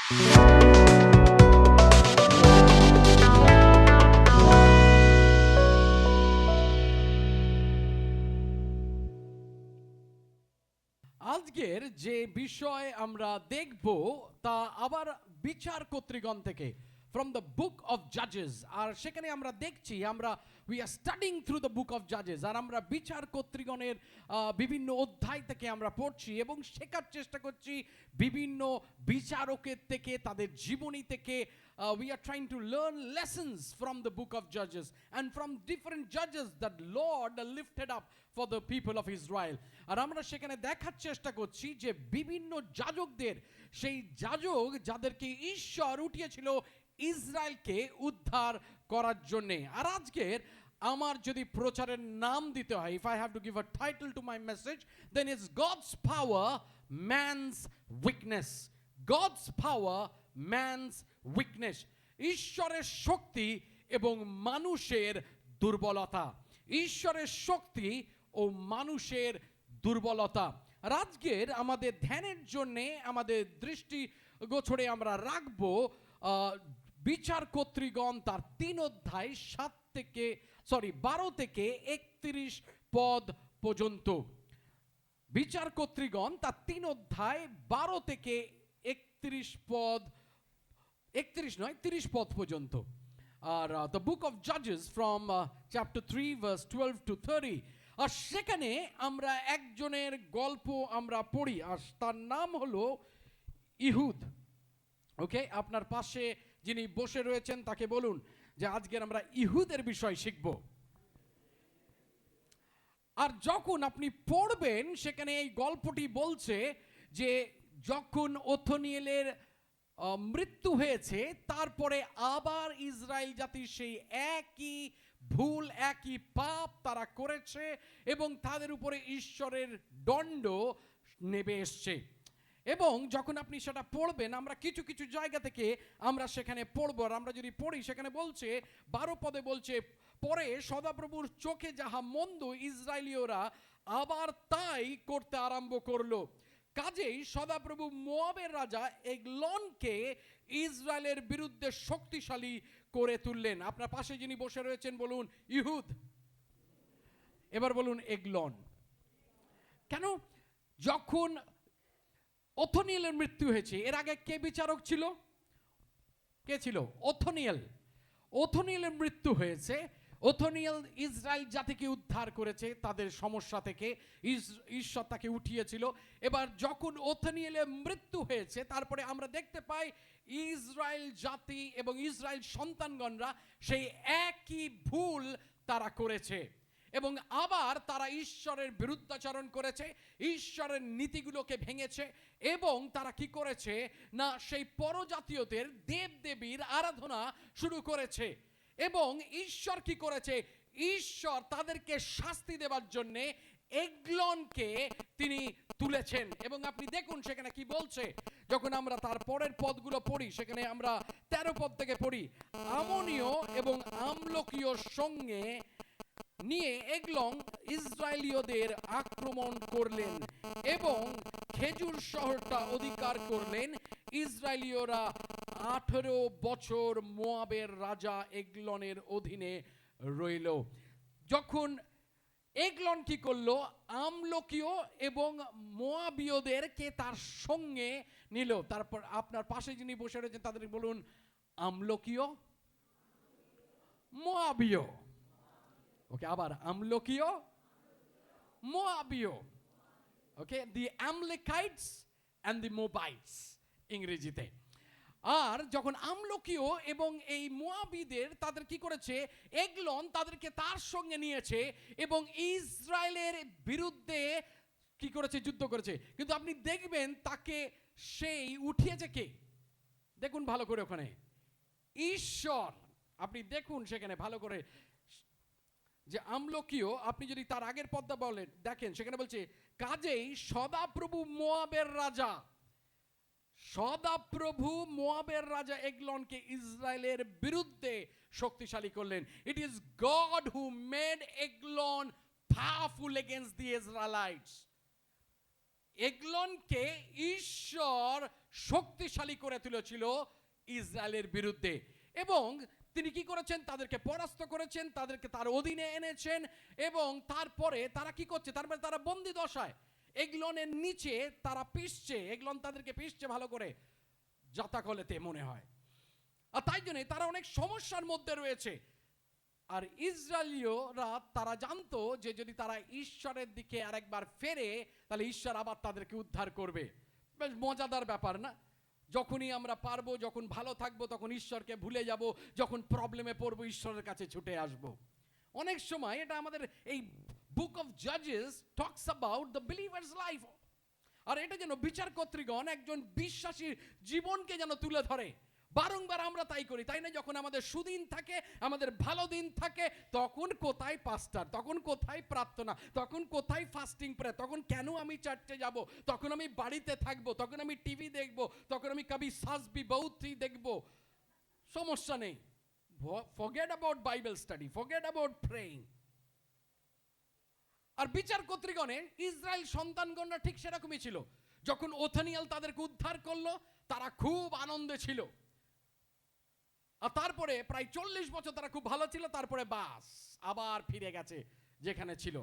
আজকের যে বিষয় আমরা দেখব তা আবার বিচার কর্তৃগণ থেকে, ফ্রম দ্য বুক অফ জাজেস। আর সেখানে আমরা দেখছি, আমরা we are studying through the book of জাজেস, আর আমরা বিচার কর্তৃগণের বিভিন্ন অধ্যায় থেকে আমরা পড়ছি এবং শেখার চেষ্টা করছি বিভিন্ন বিচারকের থেকে, তাদের জীবনী থেকে। We are trying to learn lessons from the book of Judges and from different judges that Lord lifted up for the people of Israel. আর আমরা সেখানে দেখার চেষ্টা করছি যে বিভিন্ন যাজকদের, সেই যাজক যাদেরকে ঈশ্বর উঠিয়েছিল ইসরায়েলকে উদ্ধার করার জন্য। আর আজকের আমার যদি প্রচারের নাম দিতে হয়, if I have to give a title to my message, then it's God's power, man's weakness. God's power, man's weakness. ঈশ্বরের শক্তি এবং মানুষের দুর্বলতা। ঈশ্বরের শক্তি ও মানুষের দুর্বলতা। আর আজকের আমাদের ধ্যানের জন্যে আমাদের দৃষ্টি গোচরে আমরা রাখবো বিচার কর্তৃগণ তার 3 অধ্যায় 12 থেকে 31 পদ পর্যন্ত। বিচার কর্তৃগণ তার 3 অধ্যায় 12 থেকে 31 পদ, 30 পদ পর্যন্ত। আর দ্য বুক অফ জাজেস ফ্রম চ্যাপ্টার 3 ভার্স 12 to 30। আর সেখানে আমরা একজনের গল্প আমরা পড়ি, আর তার নাম হলো ইহুদ। ওকে, আপনার পাশে যিনি বসে রয়েছেন তাকে বলুন যে আজকের আমরা ইহুদের বিষয় শিখব। আর যখন আপনি পড়বেন সেখানে এই গল্পটি বলছে যে যখন ওথনিয়েলের মৃত্যু হয়েছে, তারপরে আবার ইসরায়েল জাতি সেই একই ভুল, একই পাপ তারা করেছে এবং তাদের উপরে ঈশ্বরের দণ্ড নেমে এসছে। এবং যখন আপনি সেটা পড়বেন, আমরা কিছু কিছু জায়গা থেকে আমরা সেখানে পড়বো। আর আমরা যদি পড়ি সেখানে বলছে 12 পদে বলছে, পরে সদাপ্রভুর চোখে যাহা মন্দ ইসরায়েলীয়রা আবার তাই করতে আরম্ভ করলো। কাজেই সদাপ্রভু মোয়াবের রাজা এগলনকে ইসরায়েলের বিরুদ্ধে শক্তিশালী করে তুললেন। আপনার পাশে যিনি বসে রয়েছেন বলুন ইহুদ। এবার বলুন এগলন। কেন? যখন ওথনিয়েলের মৃত্যু হয়েছে, এর আগে কে বিচারক ছিল? কে ছিল? ওথনিয়েল। ওথনিয়েলের মৃত্যু হয়েছে। ওথনিয়েল ইসরায়েল জাতিকে উদ্ধার করেছে তাদের সমস্যা থেকে, ঈশ্বর তাকে উঠিয়েছিল। এবার যখন ওথনিয়েলের মৃত্যু হয়েছে, তারপরে আমরা দেখতে পাই ইসরায়েল জাতি এবং ইসরায়েল সন্তানগণরা সেই একই ভুল তারা করেছে এবং আবার তারা ঈশ্বরের বিরুদ্ধাচরণ করেছে, ঈশ্বরের নীতিগুলোকে ভেঙেছে এবং তারা কি করেছে না সেই পরজাতীয়দের দেবদেবীর আরাধনা শুরু করেছে। এবং ঈশ্বর কি করেছে? ঈশ্বর তাদেরকে শাস্তি দেওয়ার জন্য এগলনকে তিনি তুলেছেন। এবং আপনি দেখুন সেখানে কি বলছে, যখন আমরা তার পরের পদগুলো পড়ি সেখানে আমরা 13 পদ থেকে পড়ি, আমনীয় এবং আমলকীয় সঙ্গে নিয়ে এগলন ইসরায়েলীয়দের আক্রমণ করলেন এবং খেজুর শহরটা অধিকার করলেন। ইসরায়েলীয়রা 18 বছর মোয়াবের রাজা এগলনের অধীনে রইল। যখন এগলন কি করলো? আমলকীয় এবং মোয়াবীয়দেরকে তার সঙ্গে নিল। তারপর আপনার পাশে যিনি বসে রয়েছেন তাদের বলুন আমলকীয়, মোয়াবীয়। ওকে, আবার আমলকীয়, মোয়াবীয়। ওকে, দি আমলেকাইটস এন্ড দি মোবাইটস ইংরেজিতে। আর যখন আমলকীয় এবং এই মোয়াবিদের তাদের কি করেছে? এগলন তাদেরকে তার সঙ্গে নিয়েছে এবং ইসরায়েলের বিরুদ্ধে কি করেছে? যুদ্ধ করেছে। কিন্তু আপনি দেখবেন তাকে সেই উঠিয়েছে কে? দেখুন ভালো করে ওখানে ঈশ্বর। আপনি দেখুন সেখানে ভালো করে যে আমলকীয়, আপনি যদি তার আগের পদটা বলেন দেখেন সেখানে বলছে, কাজেই সদাপ্রভু মোয়াবের রাজা, সদাপ্রভু মোয়াবের রাজা এগলনকে ইসরায়েলের বিরুদ্ধে শক্তিশালী করলেন। It is God who made Eglon powerful against the Israelites. এগলনকে ঈশ্বর শক্তিশালী করে তুলেছিল ইসরায়েলের বিরুদ্ধে। এবং তিনি কি করেছেন? তাদেরকে পরাস্ত করেছেন, তাদেরকে তার অধীনে এনেছেন। এবং তারপরে তারা কি করছে? তারপরে তারা বন্দি দশায় এগলনের নিচে তারা পিষছে, এগলন তাদেরকে পিষছে ভালো করে জাতাকলেতে মনে হয়। আর তাই জন্য তারা অনেক সমস্যার মধ্যে রয়েছে। আর ইসরায়েলীয়রা তারা জানতো যে যদি তারা ঈশ্বরের দিকে আরেকবার ফেরে তাহলে ঈশ্বর আবার তাদেরকে উদ্ধার করবে। বেশ মজাদার ব্যাপার না? যখনই আমরা পারবো, যখন ভালো থাকবো, তখন ঈশ্বরকে ভুলে যাব, যখন প্রবলেমে পড়বো ঈশ্বরের কাছে ছুটে আসব। অনেক সময় এটা আমাদের এই বুক অফ জাজেস talks about the believers life. আর এটা যেন বিচার কর্তৃগণ একজন বিশ্বাসীর জীবনকে যেন তুলে ধরে। বারংবার আমরা তাই করি, তাই না? যখন আমাদের সুদিন থাকে, আমাদের ভালো দিন থাকে, তখন কোথায় পাস্টার, তখন কোথায় প্রার্থনা, তখন কোথায় ফাস্টিং প্রে, তখন কেন আমি চার্চে যাব, তখন আমি বাড়িতে থাকবো, তখন আমি টিভি দেখবো, তখন আমি কবি সাজবি বৌথি দেখবো। সমস্যা নেই, forget about Bible study, forget about praying. আর বিচার কর্তৃগণে ইসরায়েল সন্তানগণরা ঠিক সেরকমই ছিল। যখন ওথানিয়াল তাদেরকে উদ্ধার করলো, তারা খুব আনন্দে ছিল। আর তারপরে প্রায় 40 বছর তারা খুব ভালো ছিল, তারপরে বাস আবার ফিরে গেছে যেখানে ছিল।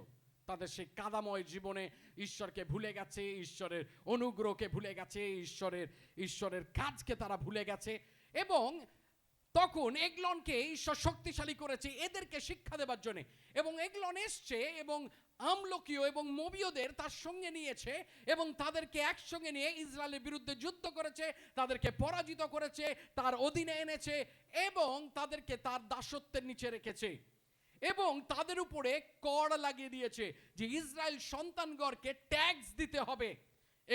তাদের সেই কাদাময় জীবনে ঈশ্বরকে ভুলে গেছে, ঈশ্বরের অনুগ্রহকে ভুলে গেছে, ঈশ্বরের কাজকে তারা ভুলে গেছে। এবং তখন এগলনকে ঈশ্বর শক্তিশালী করেছে এদেরকে শিক্ষা দেবার জন্য। এবং এগলন এসছে এবং আমলকীয় এবং মোবীয়দের তার সঙ্গে নিয়েছে এবং তাদেরকে একসঙ্গে নিয়ে ইসরায়েলের বিরুদ্ধে যুদ্ধ করেছে, তাদেরকে পরাজিত করেছে, তার অধীনে এনেছে এবং তাদেরকে তার দাসত্বের নিচে রেখেছে। এবং তাদের উপরে কর লাগিয়ে দিয়েছে যে ইসরায়েল সন্তানগণকে ট্যাক্স দিতে হবে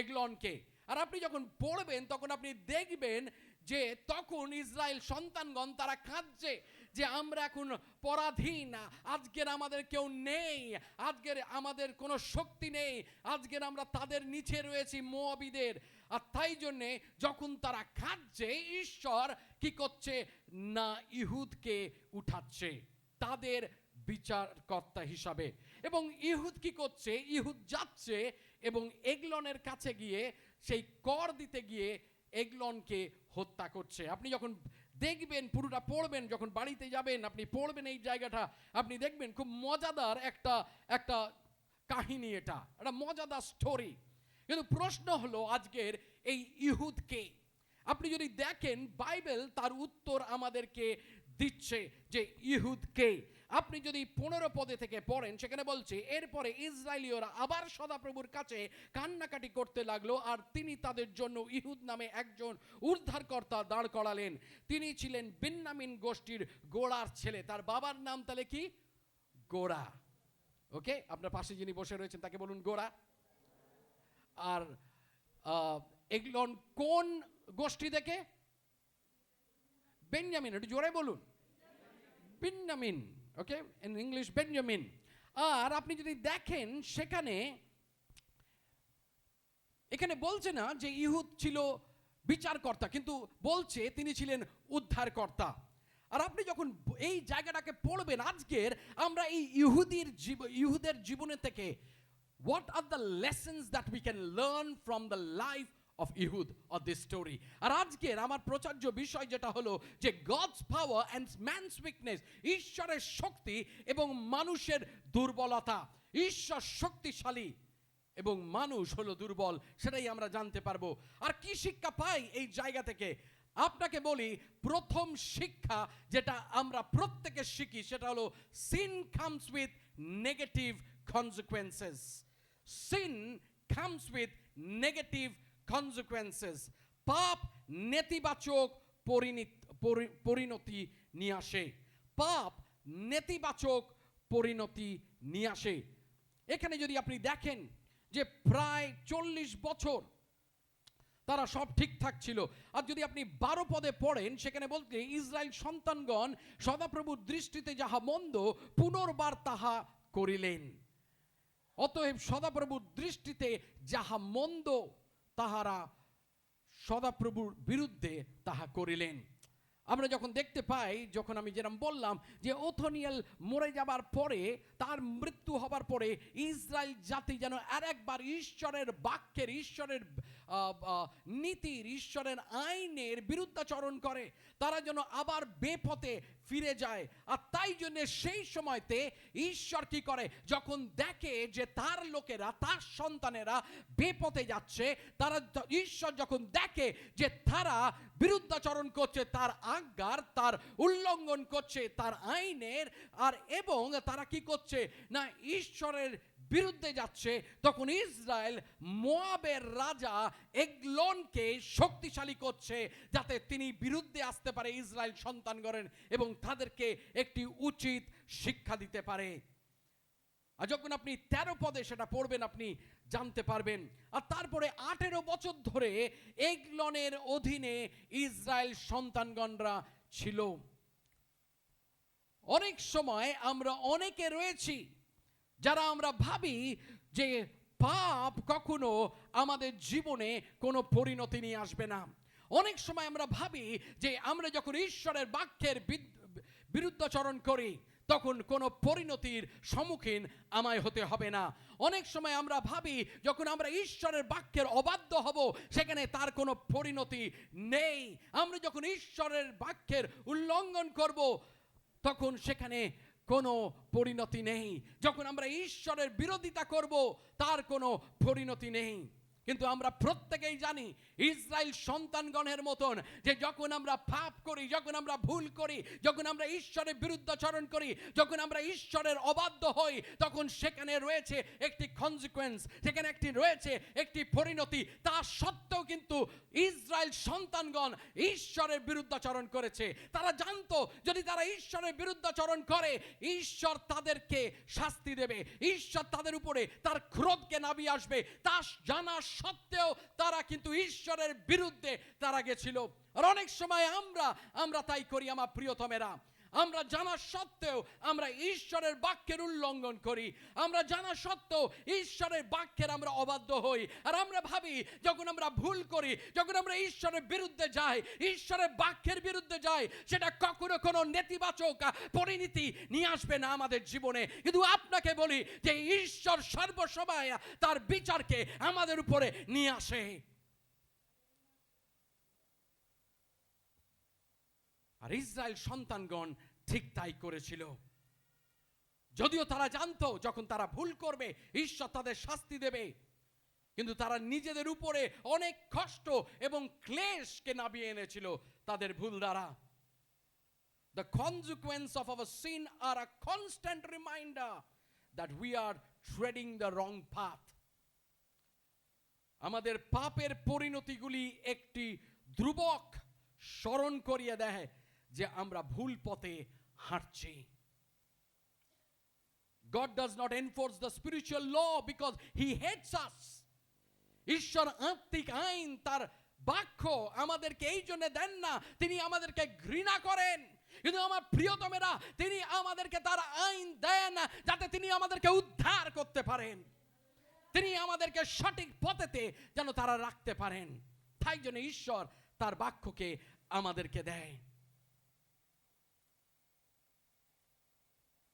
এগলনকে। আর আপনি যখন পড়বেন তখন আপনি দেখবেন যে তখন ইসরায়েল সন্তানগণ তারা কাঁদছে যে আমরা এখন পরাধীন, আজকের আমাদের কেউ নেই, আজকের আমাদের কোনো শক্তি নেই, আজকের আমরা তাদের নিচে রয়েছি মোয়াবিদের। আর তাই জন্যে যখন তারা কাঁদছে, ঈশ্বর কি করছে না ইহুদকে উঠাচ্ছে তাদের বিচারকর্তা হিসাবে। এবং ইহুদ কি করছে? ইহুদ যাচ্ছে এবং এগলনের কাছে গিয়ে সেই কর দিতে গিয়ে এগলনকে হত্যা করছে। আপনি যখন দেখবেন, পুরোটা পড়বেন, যখন বাড়িতে যাবেন আপনি পড়বেন এই জায়গাটা, আপনি দেখবেন খুব মজাদার একটা কাহিনী, এটা একটা মজাদার স্টোরি। কিন্তু প্রশ্ন হলো আজকের এই ইহুদকে আপনি যদি দেখেন, বাইবেল তার উত্তর আমাদেরকে দিচ্ছে যে ইহুদকে। আপনি যদি 15 পদে থেকে পড়েন, সেখানে বলছে এরপরে ইসরায়েলীয়রা আবার সদাপ্রভুর কাছে কান্নাকাটি করতে লাগলো, আর তিনি তাদের জন্য ইহুদ নামে একজন উদ্ধারকর্তা দাঁড় করালেন। তিনি ছিলেন বিন্যামিন গোষ্ঠীর গোড়ার ছেলে। তার বাবার নাম তাহলে কি? গোড়া। ওকে, আপনার পাশে যিনি বসে রয়েছেন তাকে বলুন গোড়া। আর এগলন কোন গোষ্ঠী থেকে? বেঞ্জামিন। একটু জোরে বলুন, Benjamin. Okay, in English Benjamin. আর আপনি যদি দেখেন সেখানে, এখানে বলছে না যে ইহুদ ছিল বিচারকর্তা, কিন্তু বলছে তিনি ছিলেন উদ্ধারকর্তা। আর আপনি যখন এই জায়গাটাকে পড়বেন, আজকের আমরা এই ইহুদের জীবনে থেকে what are the lessons that we can learn from the life of Ehud or this story? আর আজকের আমার প্রচার্য বিষয় যেটা হলো যে God's power and man's weakness, ঈশ্বরের শক্তি এবং মানুষের দুর্বলতা। ঈশ্বর শক্তিশালী এবং মানুষ হলো দুর্বল, সেটাই আমরা জানতে পারবো। আর কি শিক্ষা পাই এই জায়গা থেকে? আপনাকে বলি, প্রথম শিক্ষা যেটা আমরা প্রত্যেকে শিখি সেটা হলো sin comes with negative consequences. Sin comes with negative consequences. পাপ নেতিবাচক পরিণতি নিয়ে আসে। পাপ নেতিবাচক পরিণতি নিয়ে আসে। এখানে যদি আপনি দেখেন যে প্রায় 40 বছর তারা সব ঠিকঠাক ছিল। আর যদি আপনি 12 পদে পড়েন, সেখানে বলতে ইসরায়েল সন্তানগণ সদাপ্রভুর দৃষ্টিতে যাহা মন্দ পুনর্বার তাহা করিলেন। অতএব সদাপ্রভুর দৃষ্টিতে যাহা মন্দ তাহারা সদাপ্রভুর বিরুদ্ধে তাহা করিলেন। আমরা যখন দেখতে পাই, যখন আমি যেরকম বললাম যে ওথনিয়েল মরে যাবার পরে, তার মৃত্যু হবার পরে ইসরায়েল জাতি যেন আরেকবার ঈশ্বরের বাক্যের, ঈশ্বরের নীতির, ঈশ্বরের আইনের বিরুদ্ধাচরণ করে, তারা যেন আবার বেপথে ফিরে যায়। আর তাই জন্য সেই সময়তে ঈশ্বর কি করে, যখন দেখে যে তার লোকেরা, তার সন্তানেরা বেপথে যাচ্ছে, তারা, ঈশ্বর যখন দেখে যে তারা বিরুদ্ধাচরণ করছে তার আজ্ঞার, তার উল্লঙ্ঘন করছে তার আইনের, আর এবং তারা কি করছে না ঈশ্বরের বিরুদ্ধে যাচ্ছে, তখন ইসরায়েল মোয়াবের রাজা এগলনকে শক্তিশালী করছে যাতে তিনি বিরুদ্ধে আসতে পারে ইসরায়েল সন্তানগণের এবং তাদেরকে একটি উচিত শিক্ষা দিতে পারে। আর যখন আপনি 13 পদে সেটা পড়বেন আপনি জানতে পারবেন। আর তারপরে 18 বছর ধরে এগলনের অধীনে ইসরায়েল সন্তানগণরা ছিল। অনেক সময় আমরা অনেকে রয়েছি যারা আমরা ভাবি যে পাপ কখনো আমাদের জীবনে কোনো পরিণতি নিয়ে আসবে না। অনেক সময় আমরা ভাবি যে আমরা যখন ঈশ্বরের বাক্যের বিরুদ্ধাচরণ করি তখন কোনো পরিণতির সম্মুখীন আমায় হতে হবে না। অনেক সময় আমরা ভাবি যখন আমরা ঈশ্বরের বাক্যের অবাধ্য হব সেখানে তার কোনো পরিণতি নেই। আমরা যখন ঈশ্বরের বাক্যের উল্লঙ্ঘন করব তখন সেখানে কোনো পরিণতি নেই। যখন আমরা ঈশ্বরের বিরোধিতা করব তার কোনো পরিণতি নেই। কিন্তু আমরা প্রত্যেকেই জানি ইসরায়েল সন্তানগণের মতন যে যখন আমরা পাপ করি, যখন আমরা ভুল করি, যখন আমরা ঈশ্বরের বিরুদ্ধাচরণ করি, যখন আমরা ঈশ্বরের অবাধ্য হই, তখন সেখানে রয়েছে একটি কনসিকুয়েন্স, সেখানে একটি রয়েছে একটি পরিণতি। তা সত্ত্বেও কিন্তু ইসরায়েল সন্তানগণ ঈশ্বরের বিরুদ্ধাচরণ করেছে। তারা জানতো যদি তারা ঈশ্বরের বিরুদ্ধাচরণ করে ঈশ্বর তাদেরকে শাস্তি দেবে, ঈশ্বর তাদের উপরে তার ক্রোধকে নামিয়ে আসবে। তা জানা সত্ত্বেও তারা কিন্তু ঈশ্বরের বিরুদ্ধে তারা গেছিল। আর অনেক সময় আমরা তাই করি আমার প্রিয়তমেরা। আমরা জানা সত্ত্বেও আমরা ঈশ্বরের বাক্যের উল্লঙ্ঘন করি, আমরা জানা সত্ত্বেও ঈশ্বরের বাক্যের আমরা অবাধ্য হই। আর আমরা ভাবি যখন আমরা ভুল করি, যখন আমরা ঈশ্বরের বিরুদ্ধে যাই, ঈশ্বরের বাক্যের বিরুদ্ধে যাই, সেটা কখনো কোনো নেতিবাচক পরিণতি নিয়ে আসবে না আমাদের জীবনে। কিন্তু আপনাকে বলি যে ঈশ্বর সর্বসময় তার বিচারকে আমাদের উপরে নিয়ে আসে। আর ইসরায়েল সন্তানগণ ঠিক তাই করেছিল। যদিও তারা জানতো যখন তারা ভুল করবে ঈশ্বর তাদের শাস্তি দেবে, কিন্তু তারা নিজেদের উপরে অনেক কষ্ট এবং ক্লেশকে নামিয়ে এনেছিল তাদের ভুল দ্বারা। The consequence of our sin are a constant reminder that we are treading the wrong path. আমাদের পাপের পরিণতিগুলি একটি ধ্রুবক স্মরণ করিয়ে দেয় যে আমরা ভুল পথে হাঁটছি। God does not enforce the spiritual law because he hates us. ঈশ্বর আত্মিক আইন, তার বাক্য আমাদেরকে এই জন্য দেন না, তিনি আমাদেরকে ঘৃণা করেন। কিন্তু আমার প্রিয়তমেরা, তিনি আমাদেরকে তার আইন দেন যাতে তিনি আমাদেরকে উদ্ধার করতে পারেন, তিনি আমাদেরকে সঠিক পথেতে যেন তারা রাখতে পারেন। তাই জন্য ঈশ্বর তার বাক্যকে আমাদেরকে দেয়।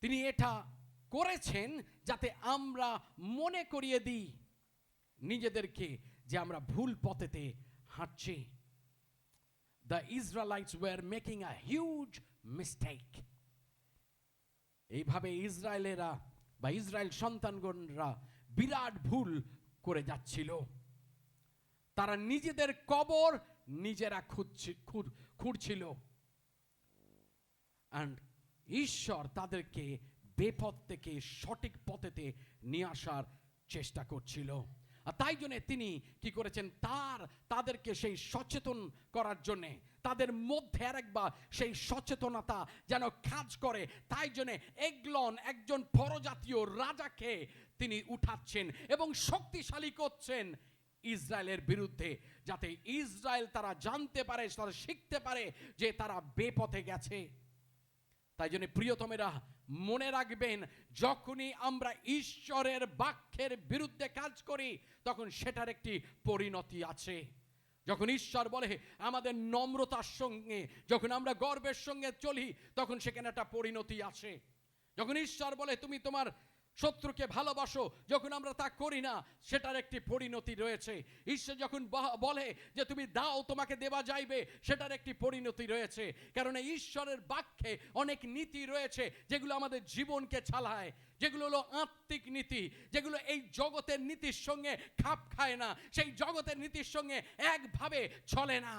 তিনি এটা করেছেন যাতে আমরা মনে করিয়ে দিই নিজেদেরকে যে আমরা ভুল পথেতে হাঁটছি। The Israelites were making a huge mistake. এইভাবে ইসরায়েলেরা বা ইসরায়েল সন্তানগণরা বিরাট ভুল করে যাচ্ছিল। তারা নিজেদের কবর নিজেরা খুঁড়ছিল। and ঈশ্বর তাদেরকে বেপথ থেকে সঠিক পথেতে নিয়ে আসার চেষ্টা করছিল। আর তাই জন্য তিনি কি করেছেন, তাদেরকে সেই সচেতন করার জন্য, তাদের মধ্যে আরেকবার সেই সচেতনতা যেন কাজ করে, তাই জন্য এগলন একজন পরজাতীয় রাজাকে তিনি উঠাচ্ছেন এবং শক্তিশালী করছেন ইসরায়েলের বিরুদ্ধে, যাতে ইসরায়েল তারা জানতে পারে, তারা শিখতে পারে যে তারা বেপথে গেছে। তাই জন্য প্রিয়তমেরা মনে রাখবেন, যখনই আমরা ঈশ্বরের বাক্যের বিরুদ্ধে কাজ করি তখন সেটার একটি পরিণতি আছে। যখন ঈশ্বর বলে আমাদের নম্রতার সঙ্গে, যখন আমরা গর্বের সঙ্গে চলি তখন সেখানে একটা পরিণতি আসে। যখন ঈশ্বর বলে তুমি তোমার শত্রুকে ভালোবাসো, যখন আমরা তা করি না, সেটার একটি পরিণতি রয়েছে। ঈশ্বর যখন বলে যে তুমি দাও তোমাকে দেওয়া যাইবে, সেটার একটি পরিণতি রয়েছে। কারণ ঈশ্বরের বাক্যে অনেক নীতি রয়েছে যেগুলো আমাদের জীবনকে চালায়, যেগুলো হলো আত্মিক নীতি, যেগুলো এই জগতের নীতির সঙ্গে খাপ খায় না, সেই জগতের নীতির সঙ্গে একভাবে চলে না।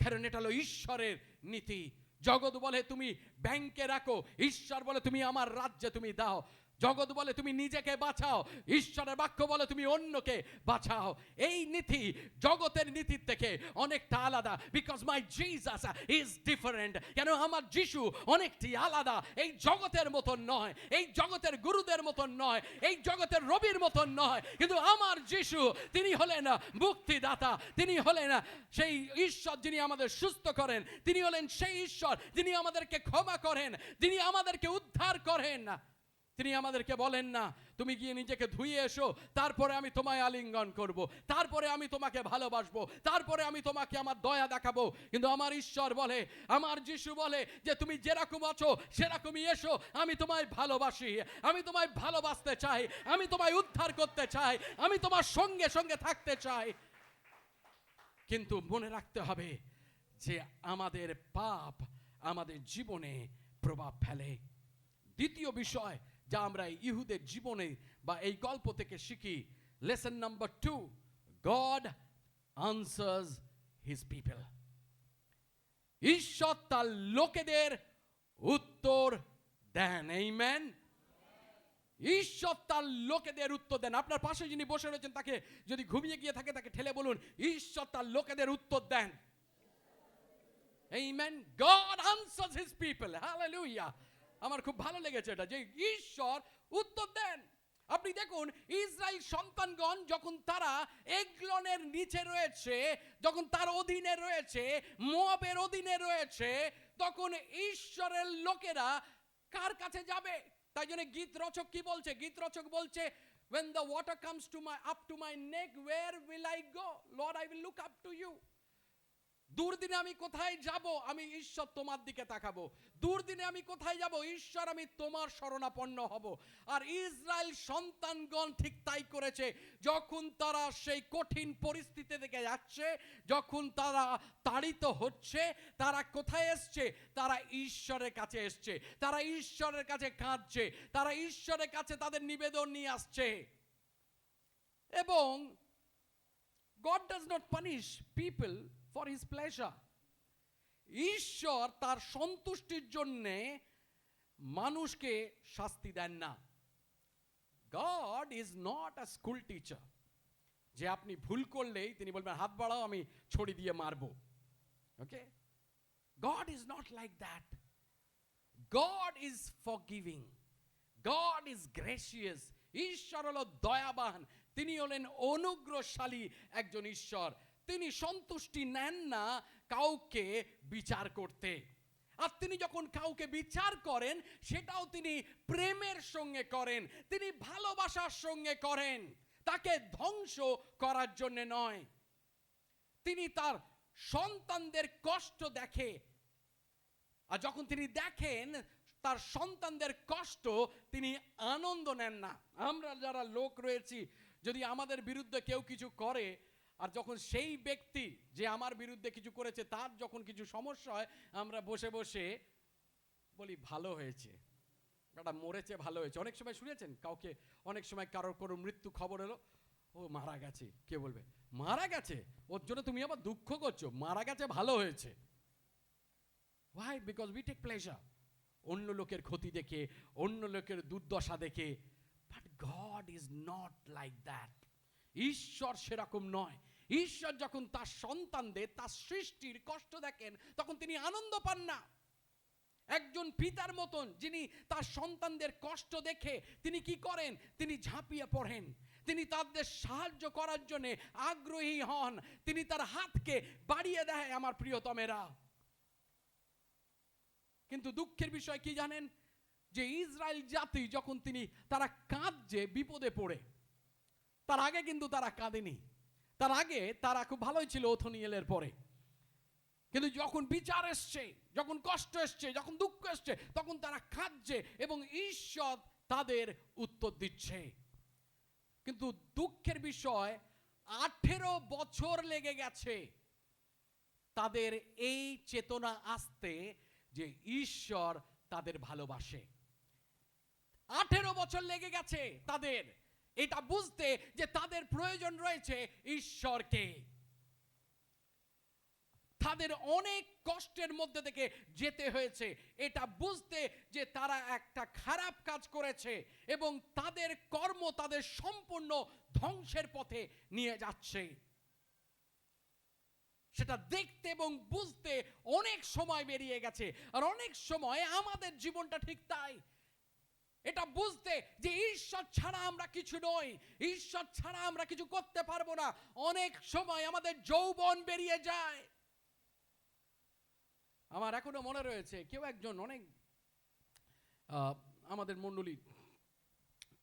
কারণ এটা হলো ঈশ্বরের নীতি। জগৎ বলে তুমি ব্যাংকে রাখো, ঈশ্বর বলে তুমি আমার রাজ্যে তুমি দাও। জগৎ বলে তুমি নিজেকে বাঁচাও, ঈশ্বরের বাক্য বলে তুমি অন্যকে বাঁচাও। এই নীতি জগতের নীতির থেকে অনেকটা আলাদা। Because my Jesus is different. কেন আমার যিশু অনেকটি আলাদা। এই জগতের মতন নয়, এই জগতের গুরুদের মতন নয়, এই জগতের রবির মতন নয়, কিন্তু আমার যিশু তিনি হলেন মুক্তিদাতা, তিনি হলেন সেই ঈশ্বর যিনি আমাদের সুস্থ করেন, তিনি হলেন সেই ঈশ্বর যিনি আমাদেরকে ক্ষমা করেন, যিনি আমাদেরকে উদ্ধার করেন। তিনি আমাদেরকে বলেন না তুমি গিয়ে নিজেকে ধুয়ে এসো, তারপরে আমি তোমায় আলিঙ্গন করব, তারপরে আমি তোমাকে ভালোবাসবো, তারপরে আমি তোমাকে আমার দয়া দেখাবো। কিন্তু আমার ঈশ্বর বলে, আমার যিশু বলে যে তুমি যেরকম আছো সেরকমই এসো, আমি তোমায় ভালোবাসি, আমি তোমায় ভালোবাসতে চাই, আমি তোমায় উদ্ধার করতে চাই, আমি তোমার সঙ্গে সঙ্গে থাকতে চাই। কিন্তু মনে রাখতে হবে যে আমাদের পাপ আমাদের জীবনে প্রভাব ফেলে। দ্বিতীয় বিষয় যা আমরা ইহুদের জীবনে বা এই গল্প থেকে শিখি, lesson number 2, god answers his people. ঈশ্বর তার লোকেদের উত্তর দেন। আমেন। ঈশ্বর তার লোকেদের উত্তর দেন। আপনার পাশে যিনি বসে রয়েছেন তাকে যদি ঘুমিয়ে গিয়ে থাকে তাকে ঠেলে বলুন, ঈশ্বর তার লোকেদের উত্তর দেন। Amen. God answers his people. Hallelujah. আমার খুব ভালো লেগেছে এটা, যে ঈশ্বর উত্তর দেন। আপনি দেখুন ইসরায়েল সন্তানগণ যখন তারা এগলনের নিচে রয়েছে, যখন তার অধীনে রয়েছে, মোয়াবের অধীনে রয়েছে, তখন ঈশ্বরের লোকেরা কার কাছে যাবে? তাই জন্য গীত রচক কি বলছে? গীত রচক বলছে, when the water comes to my up to my neck, where will I go? Lord, I will look up to you. দুর্দিনে আমি কোথায় যাব? আমি ঈশ্বর তোমার দিকে তাকাবো। দুর্দিনে আমি কোথায় যাব? ঈশ্বর আমি তোমার শরণাপন্ন হব। আর ইসরায়েল সন্তানগণ ঠিক তাই করেছে। যখন তারা সেই কঠিন পরিস্থিতি থেকে যাচ্ছে, যখন তারা তাড়িত হচ্ছে, তারা কোথায় এসছে? তারা ঈশ্বরের কাছে এসছে, তারা ঈশ্বরের কাছে কাঁদছে, তারা ঈশ্বরের কাছে তাদের নিবেদন নিয়ে আসছে। এবং God does not punish people for his pleasure. ঈশ্বর তার সন্তুষ্টির জন্য মানুষকে শাস্তি দেন না। God is not a school teacher যে আপনি ভুল করলেই তিনি বলবেন হাত বাড়াও আমি ছড়ি দিয়ে মারবো। ওকে, God is not like that. God is forgiving. God is gracious. ঈশ্বর হলো দয়াবান, তিনি হলেন অনুগ্রহশালী একজন ঈশ্বর। তিনি সন্তুষ্টি নেন না কাউকে বিচার করতে। আর তিনি যখন কাউকে বিচার করেন সেটাও তিনি প্রেমের সঙ্গে করেন, তিনি ভালোবাসার সঙ্গে করেন, তাকে ধ্বংস করার জন্য নয়। তিনি তার সন্তানদের কষ্ট দেখে, আর যখন তিনি দেখেন তার সন্তানদের কষ্ট, তিনি আনন্দ নেন না। আমরা যারা লোক রয়েছি, যদি আমাদের বিরুদ্ধে কেউ কিছু করে, আর যখন সেই ব্যক্তি যে আমার বিরুদ্ধে কিছু করেছে তার যখন কিছু সমস্যা হয়, আমরা বসে বসে বলি ভালো হয়েছে, বেটা মরেছে, ভালো হয়েছে। অনেক সময় শুনেছেন কাউকে, অনেক সময় কারোর কোনো মৃত্যু খবর এলো, ও মারা গেছে, কে বলবে মারা গেছে, ওর জন্য তুমি আবার দুঃখ করছো, মারা গেছে ভালো হয়েছে। Why? Because we take pleasure অন্য লোকের ক্ষতি দেখে, অন্য লোকের দুর্দশা দেখে। But God is not like that. ঈশ্বর সেরকম নয়। ঈশ্বর যখন তার সন্তানদের, তার সৃষ্টির কষ্ট দেখেন, তখন তিনি আনন্দ পান না। একজন পিতার মতন যিনি তার সন্তানদের কষ্ট দেখে তিনি কি করেন? তিনি ঝাঁপিয়ে পড়েন, তিনি তাদের সাহায্য করার জন্য আগ্রহী হন, তিনি তার হাতকে বাড়িয়ে দেয় আমার প্রিয়তমেরা। কিন্তু দুঃখের বিষয় কি জানেন? যে ইসরায়েল জাতি যখন তারা কাঁদছে বিপদে পড়ে, তার আগে কিন্তু তারা কাঁদেনি। তার আগে তারা খুব ভালোই ছিল ওথনিয়েলের পরে। কিন্তু যখন বিচার এসছে, যখন কষ্ট এসছে, যখন দুঃখ এসছে, তখন তারা কাঁদছে এবং ঈশ্বর তাদের উত্তর দিচ্ছে। কিন্তু দুঃখের বিষয় 18 বছর লেগে গেছে তাদের এই চেতনা আসতে যে ঈশ্বর তাদের ভালোবাসে। 18 বছর লেগে গেছে তাদের এটা বুঝতে যে তাদের প্রয়োজন রয়েছে ঈশ্বরকে। তাদের অনেক কষ্টের মধ্যে থেকে যেতে হয়েছে এটা বুঝতে যে তারা একটা খারাপ কাজ করেছে এবং তাদের কর্ম তাদের সম্পূর্ণ ধ্বংসের পথে নিয়ে যাচ্ছে। সেটা দেখতে এবং বুঝতে অনেক সময় বেরিয়ে গেছে। আর অনেক সময় আমাদের জীবনটা ঠিক তাই। এটা বুঝতে যে ঈশ্বর ছাড়া আমরা কিছু নই, ঈশ্বর ছাড়া আমরা কিছু করতে পারবো না। অনেক সময় আমাদের যৌবন বেরিয়ে যায়। আমার এখনো মনে রয়েছে কেউ একজন অনেক আমাদের মণ্ডলী,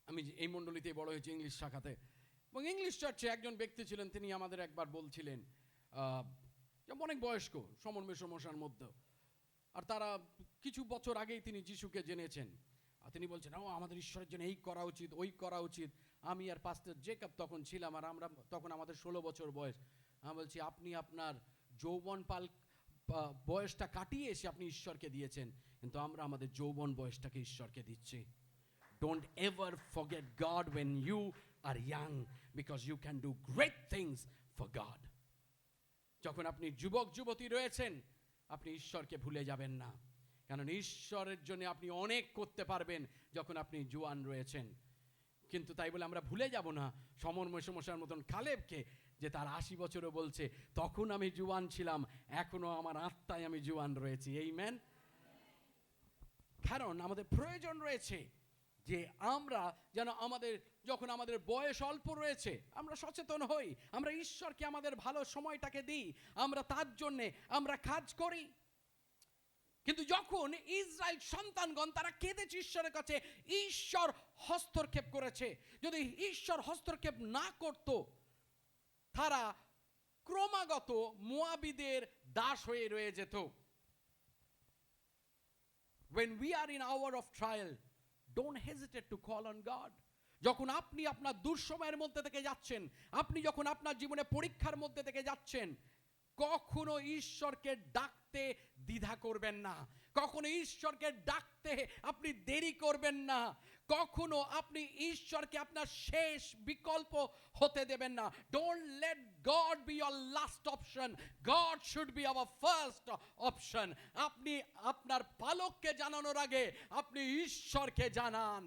আমি এই মণ্ডলীতে বড় হয়েছি ইংলিশ শাখাতে, এবং ইংলিশ চার্চে একজন ব্যক্তি ছিলেন, তিনি আমাদের একবার বলছিলেন অনেক বয়স্ক সমস্যার মধ্যে, আর তারা কিছু বছর আগেই তিনি যিশুকে জেনেছেন। আর তিনি বলছেন ও আমাদের ঈশ্বরের জন্য এই করা উচিত ওই করা উচিত। আমি আর পাস্টার জেকব তখন ছিলাম, আর আমরা তখন আমাদের 16 বছর বয়স। আমি বলছি আপনি আপনার যৌবন বয়সটা কাটিয়ে এসে আপনি ঈশ্বরকে দিয়েছেন, কিন্তু আমরা আমাদের যৌবন বয়সটাকে ঈশ্বরকে দিচ্ছি। Don't ever forget God when you are young, because you can do great things for God. যখন আপনি যুবক যুবতী রয়েছেন আপনি ঈশ্বরকে ভুলে যাবেন না, কারণ ঈশ্বরের জন্য আপনি অনেক করতে পারবেন যখন আপনি জোয়ান রয়েছেন। কিন্তু তাই বলে আমরা ভুলে যাব না সমস্যার মতন কালেবকে, যে তার 80 বছরও বলছে তখন আমি জোয়ান ছিলাম, এখনো আমার আত্মায় আমি জোয়ান রয়েছি। আমেন। কারণ আমাদের প্রয়োজন রয়েছে যে আমরা যেন আমাদের যখন আমাদের বয়স অল্প রয়েছে আমরা সচেতন হই, আমরা ঈশ্বরকে আমাদের ভালো সময়টাকে দিই, আমরা তার জন্যে আমরা কাজ করি। কিন্তু যখন ইসরায়েল সন্তানগণ তারা কেঁদেছে ঈশ্বরের কাছে, ঈশ্বর হস্তক্ষেপ করেছে। যদি ঈশ্বর হস্তক্ষেপ না করত তারা ক্রমাগত মোয়াবিদের দাস হয়ে রয়ে যেত। When we are in hour of trial, don't hesitate to call on God. যখন আপনি আপনার দুঃসময়ের মধ্যে থেকে যাচ্ছেন, আপনি যখন আপনার জীবনে পরীক্ষার মধ্যে থেকে যাচ্ছেন, কখনো ঈশ্বরকে ডাকতে দ্বিধা করবেন না, কখনো ঈশ্বরকে ডাকতে আপনি দেরি করবেন না, কখনো আপনি ঈশ্বরকে আপনার শেষ বিকল্প হতে দেবেন না। Don't let God be your last option. God should be our first option. আপনি আপনার পালককে জানানোর আগে আপনি ঈশ্বরকে জানান।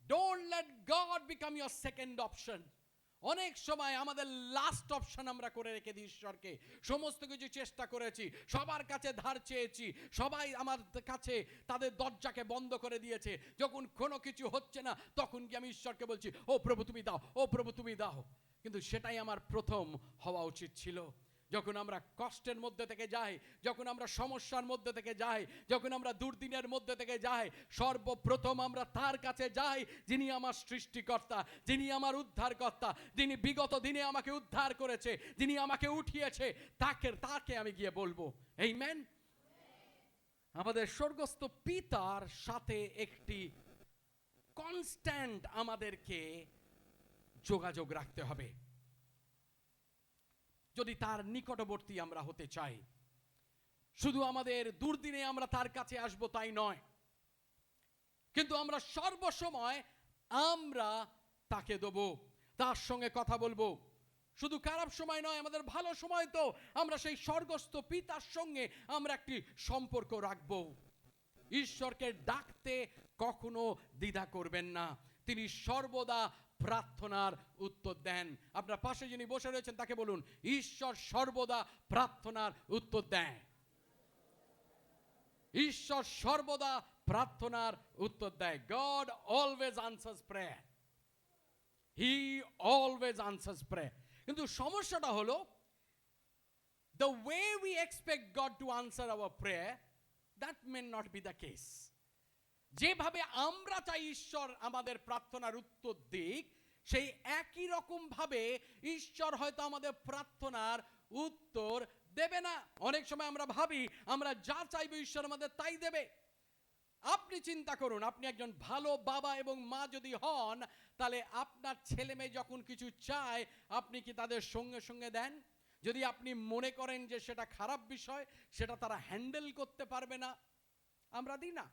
Don't let God become your second option. অনেক সময় আমাদের লাস্ট অপশন আমরা করে রেখে দিই ঈশ্বরকে। সমস্ত কিছু চেষ্টা করেছি, সবার কাছে ধার চেয়েছি, সবাই আমার কাছে তাদের দরজাকে বন্ধ করে দিয়েছে। যখন কোনো কিছু হচ্ছে না তখন কি আমি ঈশ্বরকে বলছি ও প্রভু তুমি দাও, ও প্রভু তুমি দাও। কিন্তু সেটাই আমার প্রথম হওয়া উচিত ছিল। যখন আমরা কষ্টের মধ্যে থেকে যাই, যখন আমরা সমস্যার মধ্যে থেকে যাই, যখন আমরা দুর্দিনের মধ্যে থেকে যাই, সর্বপ্রথম আমরা তার কাছে যাই যিনি আমার সৃষ্টিকর্তা, যিনি আমার উদ্ধারকর্তা, যিনি বিগত দিনে আমাকে উদ্ধার করেছে, যিনি আমাকে উঠিয়েছে, তাকে আমি গিয়ে বলবো। আমেন। আমাদের স্বর্গস্থ পিতার সাথে একটি কনস্ট্যান্ট আমাদেরকে যোগাযোগ রাখতে হবে যদি তার নিকটবর্তী আমরা হতে চাই। শুধু আমাদের দুর্দিনে আমরা তার কাছে আসব তাই নয়, কিন্তু আমরা সর্বসময় আমরা তাকে দেব, তার সঙ্গে কথা বলবো। শুধু খারাপ সময় নয়, আমাদের ভালো সময় তো আমরা সেই স্বর্গস্থ পিতার সঙ্গে আমরা একটি সম্পর্ক রাখব। ঈশ্বরকে ডাকতে কখনো দ্বিধা করবেন না, তিনি সর্বদা প্রার্থনার উত্তর দেন। আপনার পাশে যিনি বসে রয়েছেন তাকে বলুন ঈশ্বর সর্বদা প্রার্থনার উত্তর দেয়। ঈশ্বর সর্বদা প্রার্থনার উত্তর দেয়। God always answers prayer. He always answers prayer. কিন্তু সমস্যাটা হলো the way we expect God to answer our prayer, that may not be the case. যেভাবে আমরা চাই ঈশ্বর আমাদের প্রার্থনার উত্তর দিক, সেই একই রকম ভাবে ঈশ্বর হয়তো আমাদের প্রার্থনার উত্তর দেবে না। অনেক সময় আমরা ভাবি আমরা যা চাইবো ঈশ্বর আমাদের তাই দেবে। আপনি চিন্তা করুন, আপনি একজন ভালো বাবা এবং মা যদি হন, তাহলে আপনার ছেলে মেয়ে যখন কিছু চায় আপনি কি তাদের সঙ্গে সঙ্গে দেন? যদি আপনি মনে করেন যে সেটা খারাপ বিষয়, সেটা তারা হ্যান্ডেল করতে পারবে না, আমরা দিই না।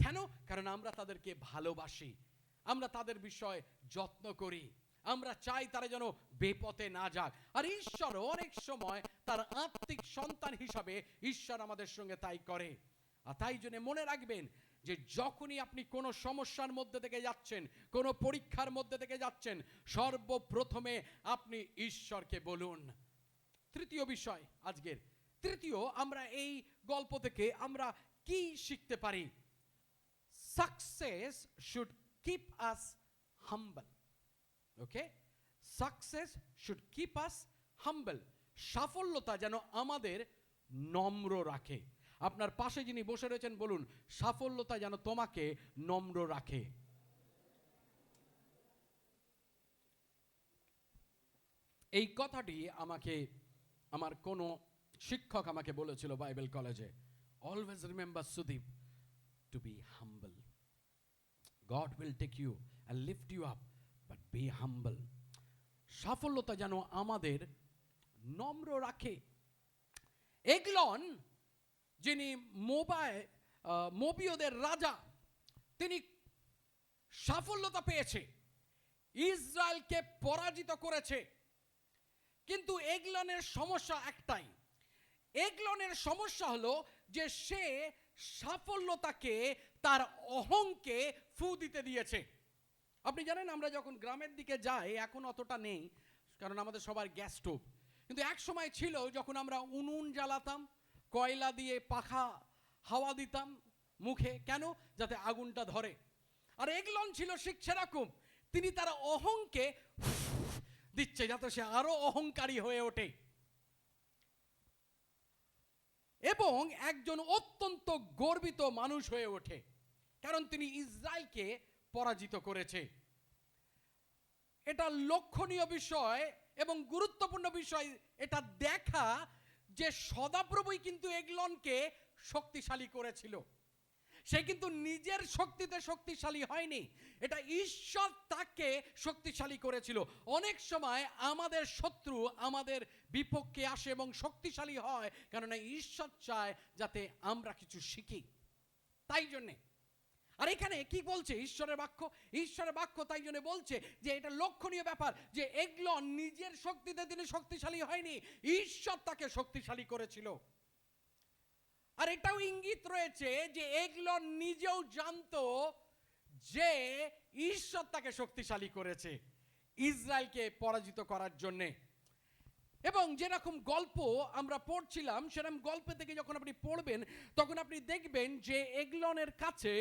কেন? কারণ আমরা তাদেরকে ভালোবাসি, আমরা তাদের বিষয়ে যত্ন করি, আমরা চাই তারা যেন বেপথে না যাক। আর ঈশ্বর অনেক সময় তার আত্মিক সন্তান হিসাবে ঈশ্বর আমাদের সঙ্গে তাই করে। আর তাই জন্য মনে রাখবেন যে যখনই আপনি কোনো সমস্যার মধ্যে থেকে যাচ্ছেন, কোনো পরীক্ষার মধ্যে থেকে যাচ্ছেন, সর্বপ্রথমে আপনি ঈশ্বরকে বলুন। তৃতীয় বিষয় আজকের, তৃতীয় আমরা এই গল্প থেকে আমরা কি শিখতে পারি? Success should keep us humble. Okay, success should keep us humble. সাফল্যতা যেন আমাদের নম্র রাখে। আপনার পাশে যিনি বসে রয়েছেন বলুন, সাফল্যতা যেন তোমাকে নম্র রাখে। এই কথাটি আমাকে আমার কোনো শিক্ষক আমাকে বলেছিল বাইবেল কলেজে, always remember Sudip, to be humble. God will take you and lift you up, but be humble. সাফল্যতা যেন আমাদের নম্র রাখে। এগলন, যিনি মোবীয়দের রাজা, তিনি সাফল্যতা পেয়েছে, ইসরায়েলকে পরাজিত করেছে। কিন্তু এগলনের সমস্যা একটাই, এগলনের সমস্যা হলো যে সে সাফল্যতাকে তার অহংকে ফু দিতে দিয়েছে। আপনি জানেন আমরা যখন গ্রামের দিকে যাই, এখন অতটা নেই কারণ আমাদের সবার গ্যাস স্টোভ, কিন্তু এক সময় ছিল যখন আমরা উনুন জ্বালাতাম, কয়লা দিয়ে পাখা হাওয়া দিতাম মুখে, কেন? যাতে আগুনটা ধরে। আর এগলন ছিল ঠিক সেরকম, তিনি তার অহংকে দিচ্ছে যাতে সে আরো অহংকারী হয়ে ওঠে এবং একজন অত্যন্ত গর্বিত মানুষ হয়ে ওঠে, কারণ তিনি ইসরায়েলকে পরাজিত করেছে। এটা লক্ষণীয় বিষয় এবং গুরুত্বপূর্ণ বিষয় এটা দেখা যে সদাপ্রভুই কিন্তু এগলনকে শক্তিশালী করেছিল। সে কিন্তু নিজের শক্তিতে শক্তিশালী হয়নি, এটা ঈশ্বর তাকে শক্তিশালী করেছিল। অনেক সময় আমাদের শত্রু আমাদের বিপক্ষে আসে এবং শক্তিশালী হয়, কারণ ঈশ্বর চায় যাতে আমরা কিছু শিখি। তাই জন্যে, আর এখানে কি বলছে ঈশ্বরের বাক্য? ঈশ্বরের বাক্য তাই জন্য বলছে যে এটা লক্ষণীয় ব্যাপার যে এগলন নিজের শক্তিতে তিনি শক্তিশালী হয়নি, ঈশ্বর তাকে শক্তিশালী করেছিল। আর এটাও ইঙ্গিত রয়েছে যে এগলন নিজেও জানতো যে ঈশ্বর তাকে শক্তিশালী করেছে ইসরায়েলকে পরাজিত করার জন্য। এবং যেরকম গল্প আমরা পড়ছিলাম সেরকম গল্প থেকে যখন আপনি পড়বেন তখন আপনি দেখবেন যে এগলনের কাছে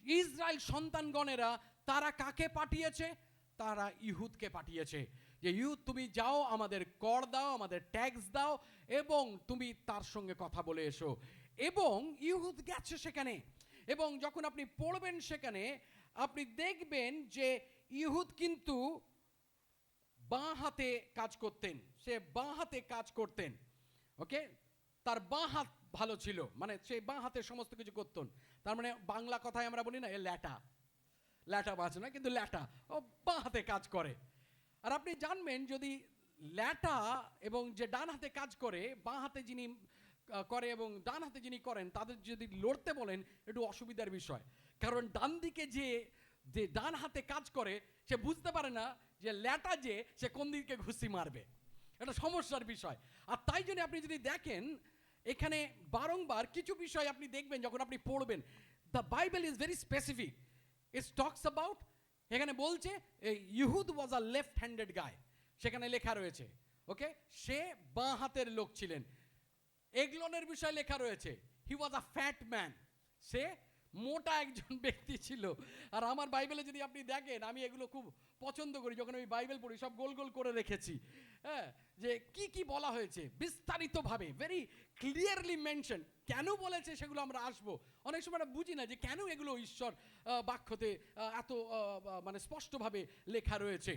ইসরায়েল সন্তানগণেরা তারা কাকে পাঠিয়েছে? তারা ইহুদকে পাঠিয়েছে যে ইহুদ তুমি যাও, আমাদের কর দাও, আমাদের ট্যাক্স দাও এবং তুমি তার সঙ্গে কথা বলে এসো। এবং ইহুদ গেছে সেখানে, এবং যখন আপনি পড়বেন সেখানে আপনি দেখবেন যে ইহুদ কিন্তু বাঁ হাতে কাজ করতেন, সে বাঁ হাতে কাজ করতেন। ওকে, তার বাঁ হাত ভালো ছিল, মানে সেই বাঁ হাতে সমস্ত কিছু করতেন। তার মানে বাংলা কথায় আমরা বলি না এ ল্যাটা, ল্যাটা বাঁচে না কিন্তু ল্যাটা, ও বাঁ হাতে কাজ করে। আর আপনি জানবেন যদি ল্যাটা এবং যে ডান হাতে কাজ করে, বাঁ হাতে যিনি করে এবং ডান হাতে যিনি করেন তাদের যদি লড়তে বলেন একটু অসুবিধার বিষয়, কারণ ডান দিকে যে ডান হাতে কাজ করে সে বুঝতে পারে না যে ল্যাটা যে সে কোন দিকে ঘুষি মারবে, এটা সমস্যার বিষয়। আর তাই জন্য আপনি যদি দেখেন এখানে বারংবার কিছু বিষয় আপনি দেখবেন যখন আপনি পড়বেন, the Bible is very specific. It talks about, এখানে বলছে ইহুদ ওয়াজ আ লেফট হ্যান্ডেড গায়, সেখানে লেখা রয়েছে। ওকে, সে বাঁ হাতের লোক ছিলেন। এগলনের বিষয় লেখা রয়েছে হি ওয়াজ আ ফ্যাট ম্যান, সে মোটা একজন ব্যক্তি ছিল। আর আমার বাইবেলে যদি আপনি দেখেন, আমি এগুলো খুব পছন্দ করি, যখন আমি বাইবেল পড়ি সব গোল গোল করে রেখেছি, হ্যাঁ, যে কি কি বলা হয়েছে বিস্তারিতভাবে, ভেরি ক্লিয়ারলি মেনশন। কেন বলেছে সেগুলো আমরা আসবো। অনেক সময় আমরা বুঝি না যে কেন এগুলো ঈশ্বর বাক্যতে এত মানে স্পষ্টভাবে লেখা রয়েছে।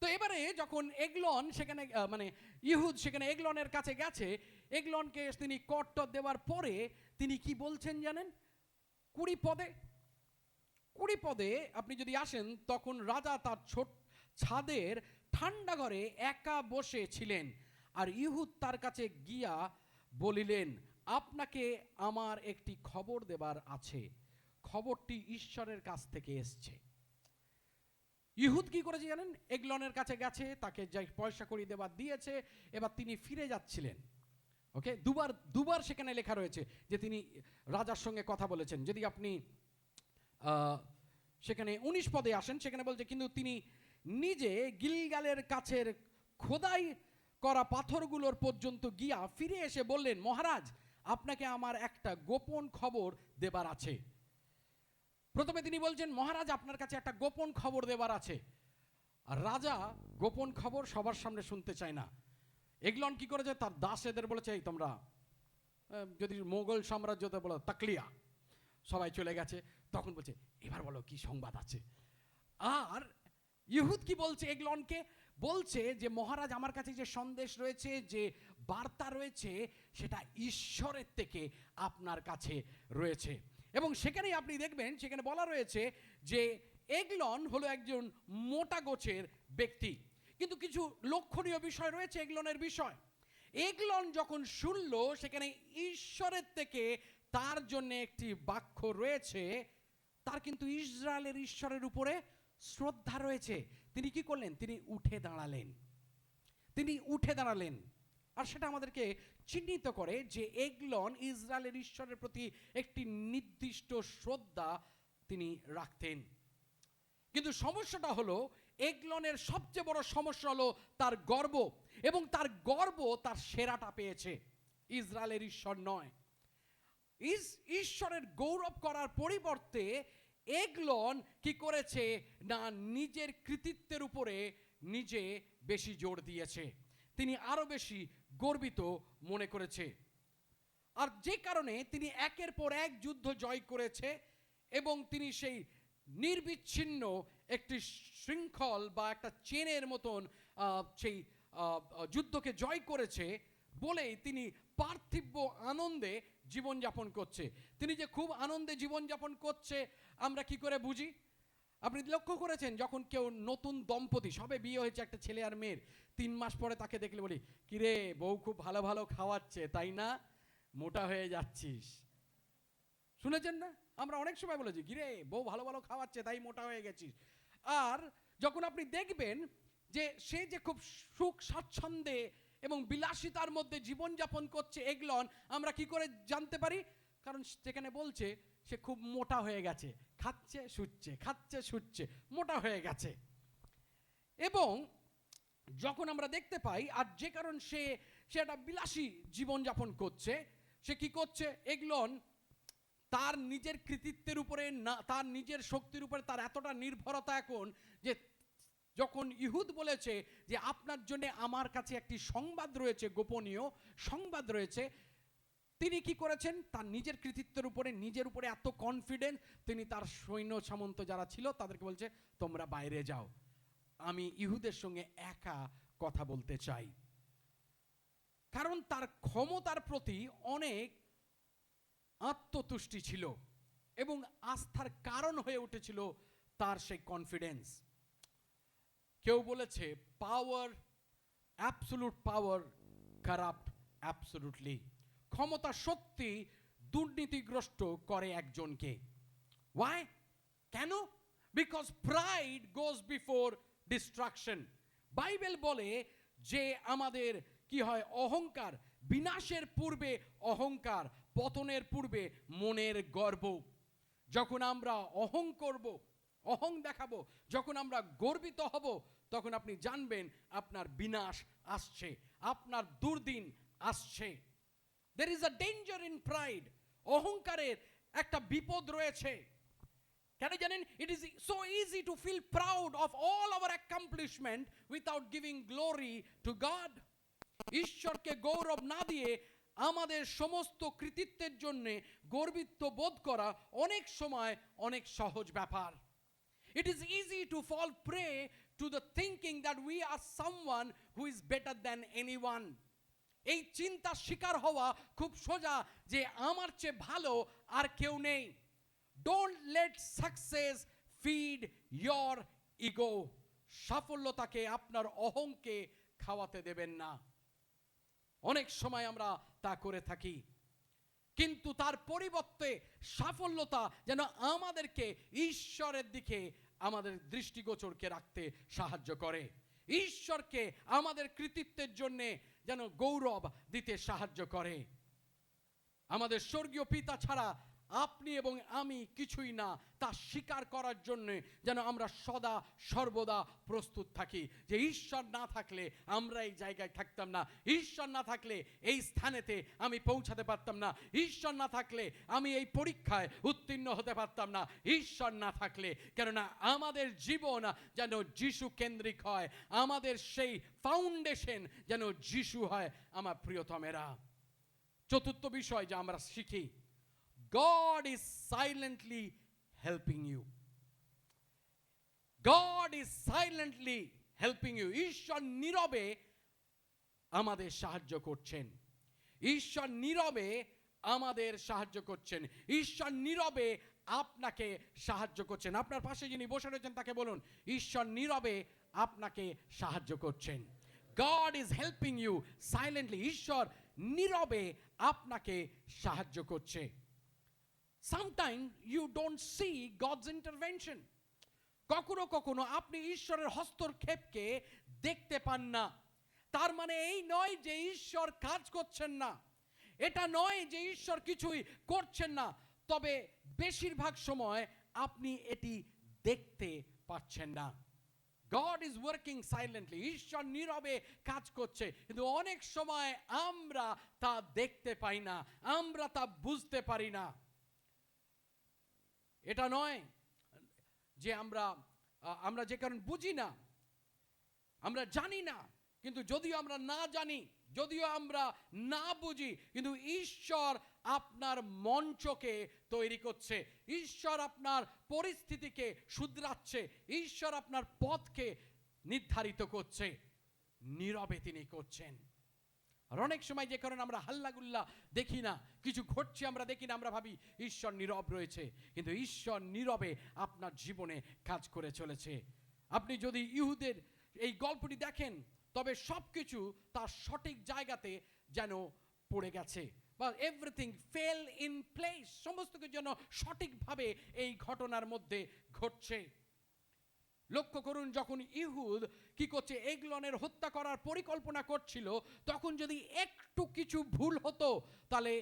তো এবারে যখন এগলন সেখানে মানে ইহুদ সেখানে এগলনের কাছে গেছে, এগলনকে তিনি কট্টর দেওয়ার পরে তিনি কি বলছেন জানেন? কুড়ি পদে আপনি যদি আসেন, তখন রাজা তার ছোট ছাদের ঠান্ডা ঘরে একা বসে ছিলেন, আর ইহুদ তার কাছে গিয়া বলিলেন, আপনাকে আমার একটি খবর দেবার আছে, খবরটি ঈশ্বরের কাছ থেকে এসছে। ইহুদ কি করেছে জানেন? এগলনের কাছে গেছে, তাকে যে পয়সা কড়ি দেবার দিয়েছে, এবার তিনি ফিরে যাচ্ছিলেন। ওকে, দুবার সেখানে লেখা রয়েছে যে তিনি রাজার সঙ্গে কথা বলেছেন। যদি আপনি সেখানে 19 পদে আসেন, সেখানে বলছে, কিন্তু তিনি নিজে গিলগালের কাছের খোদাই করা পাথরগুলোর পর্যন্ত গিয়া ফিরে এসে বললেন, মহারাজ, আপনাকে আমার একটা গোপন খবর দেবার আছে। প্রথমে তিনি বলছেন, মহারাজ, আপনার কাছে একটা গোপন খবর দেবার আছে। আর রাজা গোপন খবর সবার সামনে শুনতে চায় না। এগলন কি করেছে? তার দাসেদের বলেছে, এই তোমরা, যদি মোগল সাম্রাজ্যতে বলো তাকলিয়া, সবাই চলে গেছে। তখন বলছে, এবার বলো কি সংবাদ আছে। আর ইহুদ কি বলছে এগলনকে? বলছে যে, মহারাজ, আমার কাছে যে সন্দেশ রয়েছে, যে বার্তা রয়েছে, সেটা ঈশ্বরের থেকে আপনার কাছে রয়েছে। এবং সেখানেই আপনি দেখবেন, সেখানে বলা রয়েছে যে এগলন হলো একজন মোটা গোছের ব্যক্তি। কিন্তু কিছু লক্ষণীয় বিষয় রয়েছে এগলনের বিষয়। এগলন যখন শুনল সেখানে ঈশ্বরের থেকে তার জন্য একটি বাক্য রয়েছে, তার কিন্তু ইসরায়েলের ঈশ্বরের উপরে শ্রদ্ধা রয়েছে। তিনি কি করলেন? তিনি উঠে দাঁড়ালেন। আর সেটা আমাদেরকে চিহ্নিত করে যে এগলন ইসরায়েলের ঈশ্বরের প্রতি একটি নির্দিষ্ট শ্রদ্ধা তিনি রাখতেন। কিন্তু সমস্যাটা হলো, এগলনের সবচেয়ে বড় সমস্যা হলো তার গর্ব, এবং তার গর্ব তার সেরাটা পেয়েছে, ইসরায়েলের ঈশ্বর নয়। ঈশ্বরের গৌরব করার পরিবর্তে এগলন কি করেছে না, নিজের কৃতিত্বের উপরে নিজে বেশি জোর দিয়েছে। তিনি আরো বেশি গর্বিত মনে করেছে। আর যে কারণে তিনি একের পর এক যুদ্ধ জয় করেছে, এবং তিনি সেই নির্বিচ্ছিন্ন একটি শৃঙ্খল বা একটা চেনের মতন সেই যুদ্ধকে জয় করেছে বলেই তিনি পার্থিব আনন্দে জীবনযাপন করছে। তিনি যে খুব আনন্দে জীবনযাপন করছে আমরা কি করে বুঝি? আপনি লক্ষ্য করেছেন, যখন কেউ নতুন দম্পতি, সবে বিয়ে হয়েছে, একটা ছেলে আর মেয়ের, 3 মাস পরে তাকে দেখলে বলি, কিরে বউ খুব ভালো ভালো খাওয়াচ্ছে, তাই না? মোটা হয়ে যাচ্ছিস। শুনেছেন না? আমরা অনেক সময় বলেছি, কিরে বউ ভালো ভালো খাওয়াচ্ছে তাই মোটা হয়ে গেছিস। আর যখন আপনি দেখবেন যে সে যে খুব সুখ স্বাচ্ছন্দ্যে এবং বিলাসিতার মধ্যে জীবনযাপন করছে এগলন, আমরা কি করে জানতে পারি? কারণ সেখানে বলছে সে খুব মোটা হয়ে গেছে, খাচ্ছে শুচ্ছে, মোটা হয়ে গেছে। এবং যখন আমরা দেখতে পাই, আর যে কারণ সে একটা বিলাসী জীবনযাপন করছে, সে কি করছে? এগলন তার নিজের কৃতিত্বের উপরে না, তার নিজের শক্তির উপরে তার এতটা নির্ভরতা এখন, যে যখন ইহুদ বলেছে যে আপনার জন্য আমার কাছে একটি সংবাদ রয়েছে, গোপনীয় সংবাদ রয়েছে, তিনি কি করেছেন? তার নিজের কৃতিত্বের উপরে, নিজের উপরে এত কনফিডেন্স, তিনি তার সৈন্য সামন্ত যারা ছিল তাদেরকে বলছে, তোমরা বাইরে যাও, আমি ইহুদের সঙ্গে একা কথা বলতে চাই। কারণ তার ক্ষমতার প্রতি অনেক আত্মতুষ্টি ছিল, এবং আস্থার কারণ হয়ে উঠেছিল তার সেই কনফিডেন্স। কেউ বলেছে, power, absolute power corrupt absolutely. ক্ষমতা সত্যি দুর্নীতিগ্রস্ত করে একজনকে। ওয়াই? কেন? Because pride goes before destruction. Bible বলে যে আমাদের কি হয়? অহংকার, বিনাশের পূর্বে অহংকার, পতনের পূর্বে মনের গর্ব। যখন আমরা অহং করব, অহং দেখাবো, যখন আমরা গর্বিত হব, তখন আপনি জানবেন আপনার বিনাশ আসছে, আপনার দুর্দিন আসছে। There is a danger in pride. অহংকারের একটা বিপদ রয়েছে। কেন জানেন? It is so easy to feel proud of all our accomplishment without giving glory to God. ঈশ্বরকে গৌরব না দিয়ে আমাদের সমস্ত কৃতিত্বের জন্য গর্বিত বোধ করা অনেক সময় অনেক সহজ ব্যাপার। It is easy to fall prey to the thinking that we are someone who is better than anyone. এই চিন্তার শিকার হওয়া খুব সোজা যে আমার চেয়ে ভালো আর কেউ নেই। Don't let success feed your ego. সাফল্যতাকে আপনার অহংকে খাওয়াতে দেবেন না। অনেক সময় আমরা তা করে থাকি, কিন্তু তার পরিবর্তে সাফল্যতা যেন আমাদেরকে ঈশ্বরের দিকে আমাদের দৃষ্টিগোচরকে রাখতে সাহায্য করে, ঈশ্বরকে আমাদের কৃতিত্বের জন্য যেন গৌরব দিতে সাহায্য করে। আমাদের স্বর্গীয় পিতা ছাড়া আপনি এবং আমি কিছুই না, তা স্বীকার করার জন্য যেন আমরা সদা সর্বদা প্রস্তুত থাকি যে ঈশ্বর না থাকলে আমরা এই জায়গায় থাকতাম না, ঈশ্বর না থাকলে এই স্থানেতে আমি পৌঁছাতে পারতাম না, ঈশ্বর না থাকলে আমি এই পরীক্ষায় উত্তীর্ণ হতে পারতাম না, ঈশ্বর না থাকলে। কেননা আমাদের জীবন যেন যিশু কেন্দ্রিক হয়, আমাদের সেই ফাউন্ডেশন যেন যিশু হয় আমার প্রিয়তমেরা। চতুর্থ বিষয় যা আমরা শিখি, God is silently helping you. God is silently helping you. ঈশ্বর নীরবে আমাদের সাহায্য করছেন, ঈশ্বর নীরবে আমাদের সাহায্য করছেন, ঈশ্বর নীরবে আপনাকে সাহায্য করছেন। আপনার পাশে যিনি বসে রয়েছেন তাকে বলুন, ঈশ্বর নীরবে আপনাকে সাহায্য করছেন। God is helping you silently. ঈশ্বর নীরবে আপনাকে সাহায্য করছে। Sometimes you don't see God's intervention. কখনো কখনো আপনি ঈশ্বরের হস্তক্ষেপকে দেখতে পান না। তার মানে এই নয় যে ঈশ্বর কাজ করছেন না, এটা নয় যে ঈশ্বর কিছুই করছেন না, তবে বেশিরভাগ সময় আপনি এটি দেখতে পাচ্ছেন না। God is working silently. ঈশ্বর নীরবে কাজ করছে, কিন্তু অনেক সময় আমরা তা দেখতে পাই না, আমরা তা বুঝতে পারি না। এটা নয় যে আমরা যে কারণ বুঝি না, আমরা জানি না, কিন্তু যদিও আমরা না জানি, যদিও আমরা না বুঝি, কিন্তু ঈশ্বর আপনার মঞ্চকে তৈরি করছে, ঈশ্বর আপনার পরিস্থিতিকে শুধরাচ্ছে, ঈশ্বর আপনার পথকে নির্ধারিত করছে, নীরবে তিনি করছেন। আর অনেক সময় যে কারণে আমরা হাল্লাগুল্লা দেখি না, কিছু ঘটছে আমরা দেখি না, আমরা ভাবি ঈশ্বর নীরব রয়েছে, কিন্তু ঈশ্বর নীরবে আপনার জীবনে কাজ করে চলেছে। আপনি যদি ইহুদের এই গল্পটি দেখেন, তবে সবকিছু তার সঠিক জায়গাতে যেন পড়ে গেছে, বা এভরিথিং ফেল ইন প্লেস, সমস্ত কিছু যেন সঠিকভাবে এই ঘটনার মধ্যে ঘটছে। লক্ষ্য করুন, যখন ইহুদ কি করছে, এগলনের হত্যা করার পরিকল্পনা করছিল, তখন যদি একটু কিছু ভুল হতো তাহলে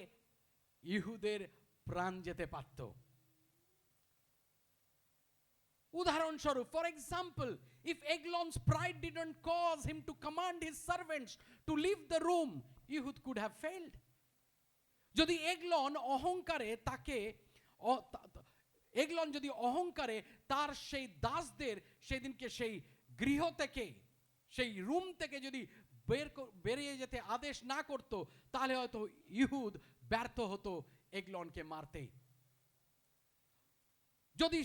ইহুদের প্রাণ যেতে পারত। উদাহরণস্বরূপ, for example, if Eglon's pride didn't cause him to command his servants to leave the room, Ehud could have failed. যদি এগলন যদি অহংকারে তার সেই দাসদের সেদিনকে সেই গৃহ থেকে, সেই রুম থেকে যদি বেরিয়ে যেতে আদেশ না করত, তাহলে হয়তো ইহুদ ব্যর্থ হতো এগলনকে মারতে। যদি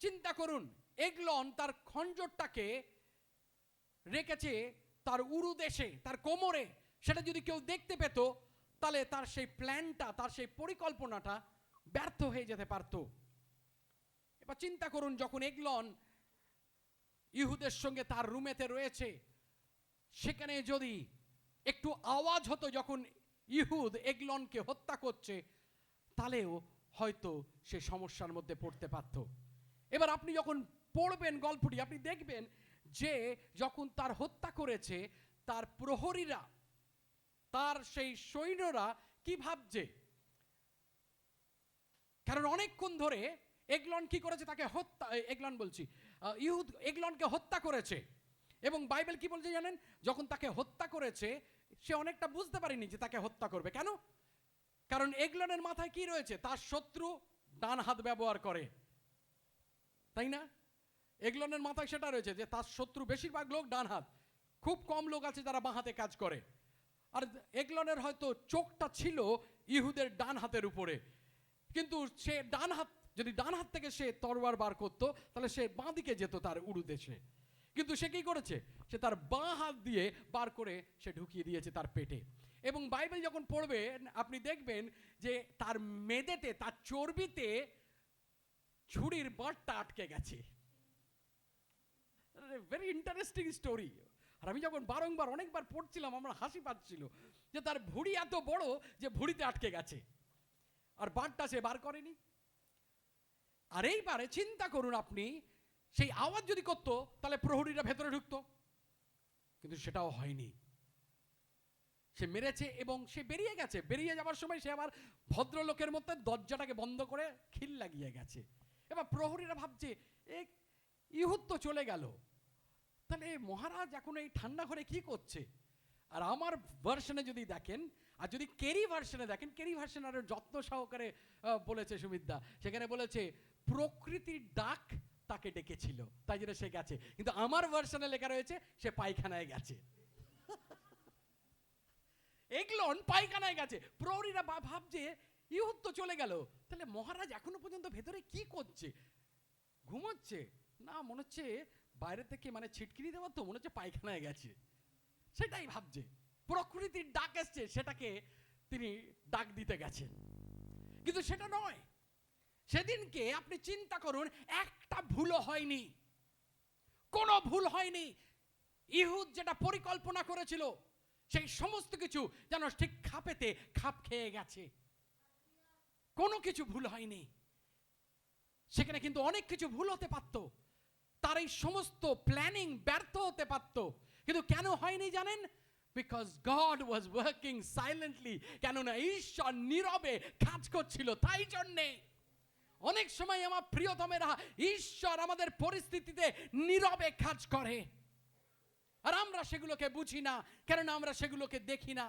চিন্তা করুন, এগলন তার খঞ্জরটাকে রেখেছে তার উরু দেশে, তার কোমরে, সেটা যদি কেউ দেখতে পেত, তাহলে তার সেই প্ল্যানটা, তার সেই পরিকল্পনাটা ব্যর্থ হয়ে যেতে পারত। এবার চিন্তা করুন, যখন এগলন ইহুদের সঙ্গে তার রুমেতে রয়েছে, সেখানে যদি একটু আওয়াজ হতো যখন ইহুদ এগলনকে হত্যা করছে, তাহলেও হয়তো সে সমস্যার মধ্যে পড়তে পারত। এবার আপনি যখন পড়বেন গল্পটি, আপনি দেখবেন যে যখন তার হত্যা করেছে, তার প্রহরীরা, তার সেই সৈন্যরা কি ভাবছে, কারণ অনেকক্ষণ ধরে এগলন কি করেছে, তাকে হত্যা, এগলন বলছি, ইহুদ এগলনকে হত্যা করেছে। এবং বাইবেল কি বলছে জানেন, যখন তাকে হত্যা করেছে, সে অনেকটা বুঝতে পারেনি যে তাকে হত্যা করবে। কেন? কারণ এগলনের মাথায় কি রয়েছে, তার শত্রু ডান হাত ব্যবহার করে, তাই না? এগলনের মাথায় সেটা রয়েছে যে তার শত্রু বেশিরভাগ লোক ডান হাত, খুব কম লোক আছে যারা বাঁ হাতে কাজ করে। আর এগলনের হয়তো চোখটা ছিল ইহুদের ডান হাতের উপরে, কিন্তু সে ডান হাত, যদি ডান হাত থেকে সে তরোয়ার বার করতো, তাহলে সে বাঁ দিকে যেত তার উরু দেশে। কিন্তু সে কি করেছে, সে তার বাঁ হাত দিয়ে বার করে সে ঢুকিয়ে দিয়েছে তার পেটে। এবং বাইবেল যখন পড়বেন, আপনি দেখবেন যে তার মেদেতে, তার চর্বিতে ঝুড়ির বাঁটটা আটকে গেছে। Very interesting story. আর আমি যখন বারংবার অনেকবার পড়ছিলাম আমার হাসি পাচ্ছিল যে তার ভুঁড়ি এত বড় যে ভুঁড়িতে আটকে গেছে, আর বাঁটটা সে বার করেনি। আর এইবারে চিন্তা করুন আপনি, সেই আওয়াজ যদি করতো তাহলে প্রহরীরা ভেতরে ঢুকতো, কিন্তু সেটাও হয়নি। সে মেরেছে এবং সে বেরিয়ে গেছে। বেরিয়ে যাওয়ার সময় সে আবার ভদ্রলোকের মধ্যে দরজাটাকে বন্ধ করে খিল লাগিয়ে গেছে। এবার প্রহরীরা ভাবছে ইহুদ তো চলে গেল, তাহলে মহারাজ এখন এই ঠান্ডা ঘরে কি করছে? আর আমার ভার্সনে যদি দেখেন, আর যদি কেরি ভার্সনে দেখেন, কেরি ভার্সন আরো যত্ন সহকারে বলেছে সুমিতদা, সেখানে বলেছে প্রকৃতির ডাক তাকে ডেকেছিল, তাই জন্য সে গেছে। কিন্তু আমার ভার্সনে লেখা রয়েছে সে পায়খানায় গেছে। এগলন পায়খানায় গেছে। প্রহরীরা ভাবছে ইহুদ তো চলে গেল, তাহলে মহারাজ এখনো পর্যন্ত ভেতরে কি করছে? ঘুমোচ্ছে না, মনে হচ্ছে বাইরে থেকে মানে ছিটকিনি দেওয়া, তো মনে হচ্ছে পায়খানায় গেছে, সেটাই ভাবছে। প্রকৃতির ডাক এসছে, সেটাকে তিনি ডাক দিতে গেছেন, কিন্তু সেটা নয়। সেদিনকে আপনি চিন্তা করুন, একটা ভুলও হয়নি, কোনো ভুল হয়নি। ইহুদ যেটা পরিকল্পনা করেছিল সেই সমস্ত কিছু যেন ঠিক খাপ খেয়ে গেছে, কোনো কিছু ভুল হয়নি। সেখানে কিন্তু অনেক কিছু ভুল হতে পারত, তার এই সমস্ত প্ল্যানিং ব্যর্থ হতে পারত, কিন্তু কেন হয়নি জানেন? Because god was working silently. কেননা ঈশ্বর নীরবে কাজ করছিল, তাই জন্যে। অনেক সময় আমার প্রিয়তমেরা, ঈশ্বর আমাদের পরিস্থিতিতে নীরবে কাজ করে, আর আমরা সেগুলোকে বুঝি না, কেননা আমরা সেগুলোকে দেখি না।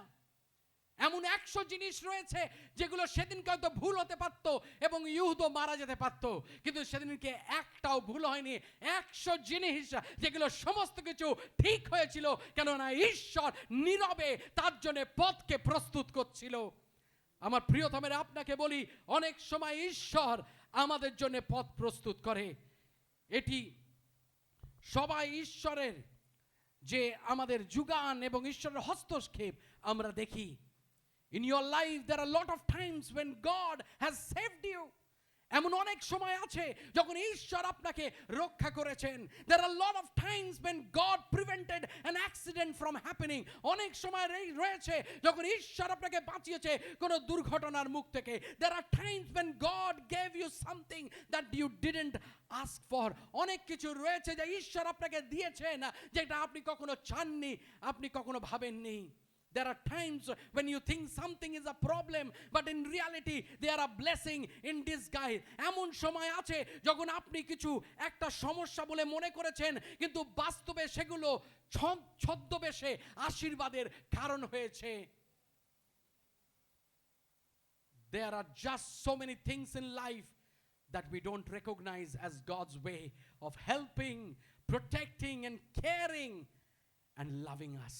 এমন 100 জিনিস রয়েছে যেগুলো সেদিনকে হয়তো ভুল হতে পারত এবং ইহুদও মারা যেতে পারত, কিন্তু সেদিনকে একটাও ভুল হয়নি। 100 জিনিস যেগুলো সমস্ত কিছু ঠিক হয়েছিল, কেননা ঈশ্বর নীরবে তার জন্য পথকে প্রস্তুত করছিল। আমার প্রিয়তমেরা, আপনাকে বলি, অনেক সময় ঈশ্বর আমাদের জন্য পথ প্রস্তুত করে। এটি সবাই ঈশ্বরের যে আমাদের যুগান এবং ঈশ্বরের হস্তক্ষেপ আমরা দেখি। In your life there are a lot of times when God has saved you. এমন অনেক সময় আছে যখন ঈশ্বর আপনাকে রক্ষা করেছেন। There are a lot of times when God prevented an accident from happening. অনেক সময় রয়েছে যখন ঈশ্বর আপনাকে বাঁচিয়েছে কোনো দুর্ঘটনার মুখ থেকে। There are times when God gave you something that you didn't ask for. অনেক কিছু রয়েছে যে ঈশ্বর আপনাকে দিয়েছেন যেটা আপনি কখনো চাননি, আপনি কখনো ভাবেননি। There are times when you think something is a problem, but in reality they are a blessing in disguise. এমন সময় আছে যখন আপনি কিছু একটা সমস্যা বলে মনে করেছেন, কিন্তু বাস্তবে সেগুলো ছদ্মবেশে আশীর্বাদের কারণ হয়েছে। There are just so many things in life that we don't recognize as God's way of helping, protecting and caring and loving us.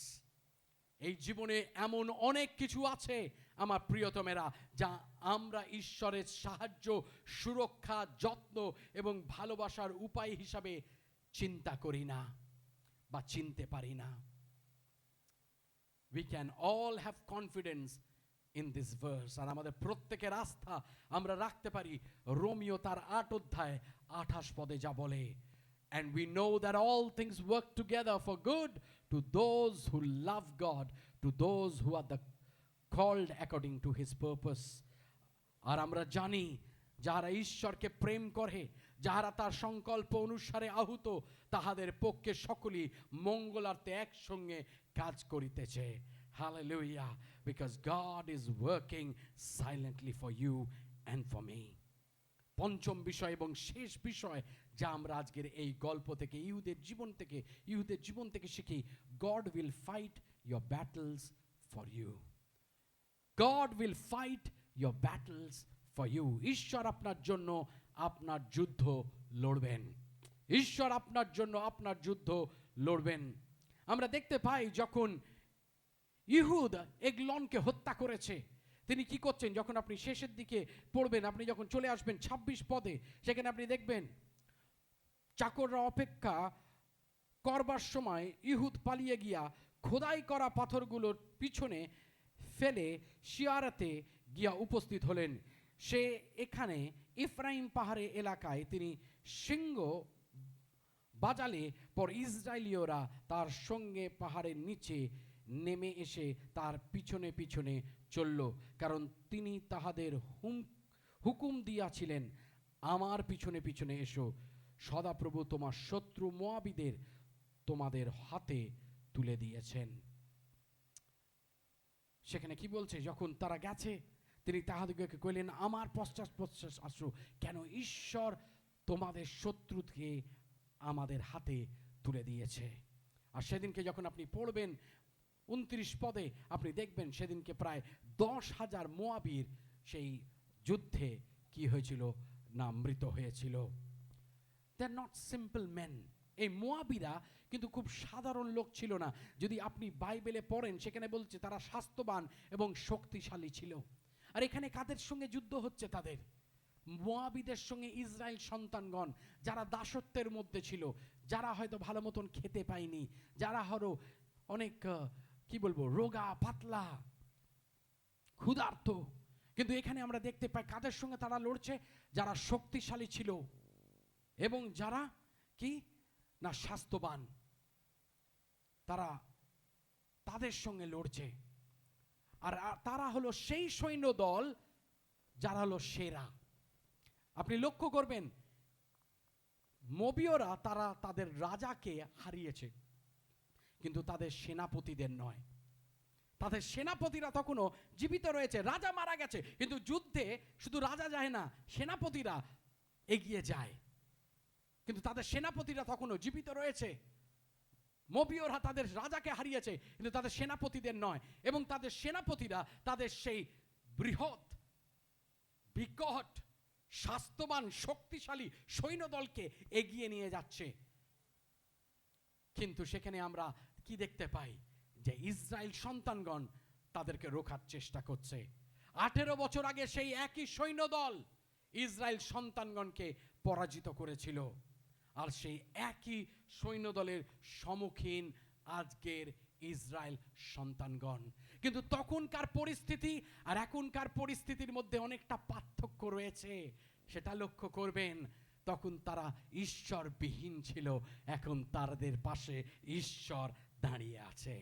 এই জীবনে এমন অনেক কিছু আছে আমার প্রিয়তমেরা, যা আমরা ঈশ্বরের সাহায্য, সুরক্ষা, যত্ন এবং ভালোবাসার উপায় হিসাবে চিন্তা করি না বা চিনতে পারি না। We can all have confidence in this verse. আর আমাদের প্রত্যেকের আস্থা আমরা রাখতে পারি রোমিও তার 8 অধ্যায় 28 পদে যা বলে, and we know that all things work together for good to those who love God, to those who are the called according to his purpose. আর আমরা জানি যারা ঈশ্বরকে প্রেম করে, যারা তার সংকল্প অনুসারে আহুত, তাহাদের পক্ষে সকলেই মঙ্গলার্থে একসঙ্গে কাজ করিতেছে। Hallelujah, because God is working silently for you and for me. পঞ্চম বিষয় এবং শেষ বিষয় যা আমরা আজকের এই গল্প থেকে, ইহুদের জীবন থেকে শিখি, God will fight your battles for you. God will fight your battles for you. ঈশ্বর আপনার জন্য আপনার যুদ্ধ লড়বেন। ঈশ্বর আপনার জন্য আপনার যুদ্ধ লড়বেন। আমরা দেখতে পাই যখন ইহুদ এগলনকে হত্যা করেছে, তিনি কি করছেন? যখন আপনি শেষের দিকে পড়বেন, আপনি যখন চলে আসবেন 26 পদে, সেখানে আপনি দেখবেন চাকররা অপেক্ষা করবার সময় ইহুদ পালিয়ে গিয়া খোদাই করা পাথরগুলোর পিছনে ফেলে শিয়ারাতে গিয়া উপস্থিত হলেন। সে এখানে ইফরাইম পাহাড়ে এলাকায় তিনি সিংহ বাজালে পর ইসরায়েলীয়রা তার সঙ্গে পাহাড়ের নিচে নেমে এসে তার পিছনে পিছনে চলল, কারণ তিনি তাহাদের হুকুম দিয়াছিলেন, আমার পিছনে পিছনে এসো, সদাপ্রভু তোমার শত্রু মোয়াবিদের তোমাদের হাতে তুলে দিয়েছেন। সেখানে কি বলছে, যখন তারা গেছে তিনি তাহাদিগকে কইলেন, আমার পশ্চাৎ পশ্চাৎ আসো, কেন ঈশ্বর তোমাদের শত্রুকে আমাদের হাতে তুলে দিয়েছে। আর সেদিনকে যখন আপনি পড়বেন 29 পদে আপনি দেখবেন সেদিনকে প্রায় 10,000 মোয়াবির সেই যুদ্ধে কি হয়েছিল না মৃত হয়েছিল। দে আর নট সিম্পল মেন। এই মোয়াবিরা কিন্তু খুব সাধারণ লোক ছিল না। যদি আপনি বাইবেলে পড়েন সেখানে বলছে তারা স্বাস্থ্যবান এবং শক্তিশালী ছিল। আর এখানে কাদের সঙ্গে যুদ্ধ হচ্ছে? তাদের মোয়াবিদের সঙ্গে ইসরায়েল সন্তানগণ, যারা দাসত্বের মধ্যে ছিল, যারা হয়তো ভালো মতন খেতে পায়নি, যারা হলো অনেক কি বলবো রোগা পাতলা ক্ষুধার্ত। কিন্তু এখানে আমরা দেখতে পাই কাদের সঙ্গে তারা লড়ছে? যারা শক্তিশালী ছিল এবং যারা কি না স্বাস্থ্যবান, তারা তাদের সঙ্গে লড়ছে। আর তারা হলো সেই সৈন্য দল যারা হলো সেরা। আপনি লক্ষ্য করবেন মোবীয়রা তারা তাদের রাজাকে হারিয়েছে, কিন্তু তাদের সেনাপতিদের নয়। তাদের সেনাপতিরা তখনও জীবিত রয়েছে। রাজা মারা গেছে, কিন্তু যুদ্ধে শুধু রাজা যায় না, সেনাপতিরা এগিয়ে যায়, কিন্তু তাদের সেনাপতিরা তখনও জীবিত রয়েছে। মোবীয়রা তাদের রাজাকে হারিয়েছে, কিন্তু তাদের সেনাপতিদের নয়। এবং তাদের সেনাপতিরা তাদের সেই বৃহৎ বিকট স্বাস্থ্যবান শক্তিশালী সৈন্যদলকে এগিয়ে নিয়ে যাচ্ছে। কিন্তু সেখানে আমরা কি দেখতে পাই? যে ইসরায়েল সন্তানগণ তাদেরকে রোখার চেষ্টা করছে। 18 বছর আগে সেই একই সৈন্যদল ইসরায়েল সন্তানগণকে পরাজিত করেছিল। আর সেই একই সৈন্যদলের সম্মুখীন আজকের ইসরায়েল সন্তানগণ। কিন্তু তখনকার পরিস্থিতি আর এখনকার পরিস্থিতির মধ্যে অনেকটা পার্থক্য রয়েছে, সেটা লক্ষ্য করবেন। তখন তারা ঈশ্বরবিহীন ছিল, এখন তাদের পাশে ঈশ্বর দাঁড়িয়ে আছে।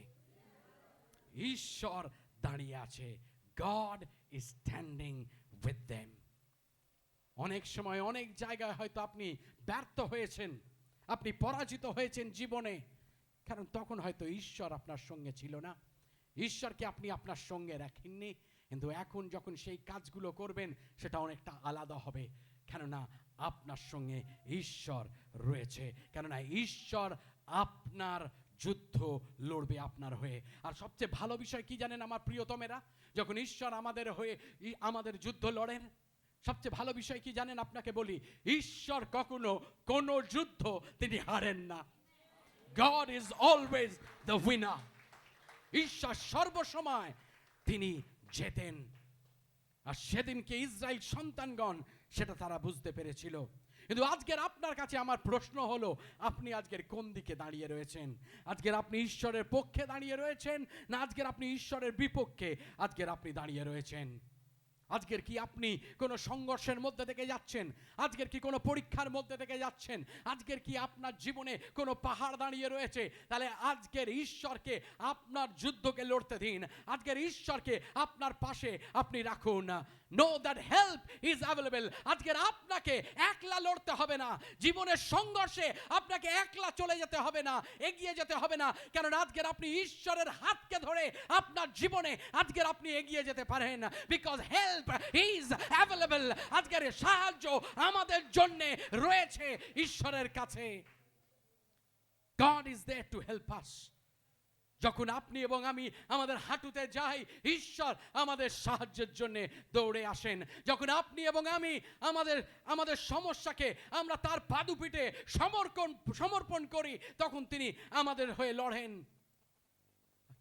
ঈশ্বর দাঁড়িয়ে আছে। God is standing with them. অনেক সময় অনেক জায়গায় হয়তো আপনি ব্যর্থ হয়েছেন, আপনি পরাজিত হয়েছেন জীবনে, কারণ তখন হয়তো ঈশ্বর আপনার সঙ্গে ছিল না, ঈশ্বরকে আপনি আপনার সঙ্গে রাখেননি। কিন্তু এখন যখন সেই কাজগুলো করবেন সেটা অনেকটা আলাদা হবে, কেননা আপনার সঙ্গে ঈশ্বর রয়েছে, কেননা ঈশ্বর আপনার যুদ্ধ লড়বে আপনার হয়ে। আর সবচেয়ে ভালো বিষয় কি জানেন আমার প্রিয়তমেরা? যখন ঈশ্বর আমাদের হয়ে আমাদের যুদ্ধ লড়েন, সবচেয়ে ভালো বিষয় কি জানেন? আপনাকে বলি, ঈশ্বর কখনো কোনো যুদ্ধ তিনি হারেন না। God is always the winner. ঈশ্বর সর্বসময় তিনি জেতেন। আর সেদিনকে ইসরায়েল সন্তানগণ সেটা তারা বুঝতে পেরেছিল। কিন্তু আজকের আপনার কাছে আমার প্রশ্ন হলো, আপনি আজকের কোন দিকে দাঁড়িয়ে রয়েছেন? আজকের আপনি ঈশ্বরের পক্ষে দাঁড়িয়ে রয়েছেন, না আজকের আপনি ঈশ্বরের বিপক্ষে আজকের আপনি দাঁড়িয়ে রয়েছেন? আজকের কি আপনি কোনো সংঘর্ষের মধ্যে থেকে যাচ্ছেন? আজকের কি কোনো পরীক্ষার মধ্যে থেকে যাচ্ছেন? আজকের কি আপনার জীবনে কোনো পাহাড় দাঁড়িয়ে রয়েছে? তাহলে আজকের ঈশ্বরকে আপনার যুদ্ধকে লড়তে দিন। আজকের ঈশ্বরকে আপনার পাশে আপনি রাখুন। Know that help is available. আজকের আপনাকে একলা লড়তে হবে না। জীবনের সংঘর্ষে আপনাকে একলা চলে যেতে হবে না, এগিয়ে যেতে হবে না, কারণ আজকের আপনি ঈশ্বরের হাতকে ধরে আপনার জীবনে আজকের আপনি এগিয়ে যেতে পারেন। Because help is available. আজকের সাহায্য আমাদের জন্য রয়েছে ঈশ্বরের কাছে। God is there to help us. যখন আপনি এবং আমি আমাদের হাঁটুতে যাই, ঈশ্বর আমাদের সাহায্যের জন্য দৌড়ে আসেন। যখন আপনি এবং আমি আমাদের সমস্যাকে আমরা তার পাদুপিঠে সমর্পণ করি, তখন তিনি আমাদের হয়ে লড়েন।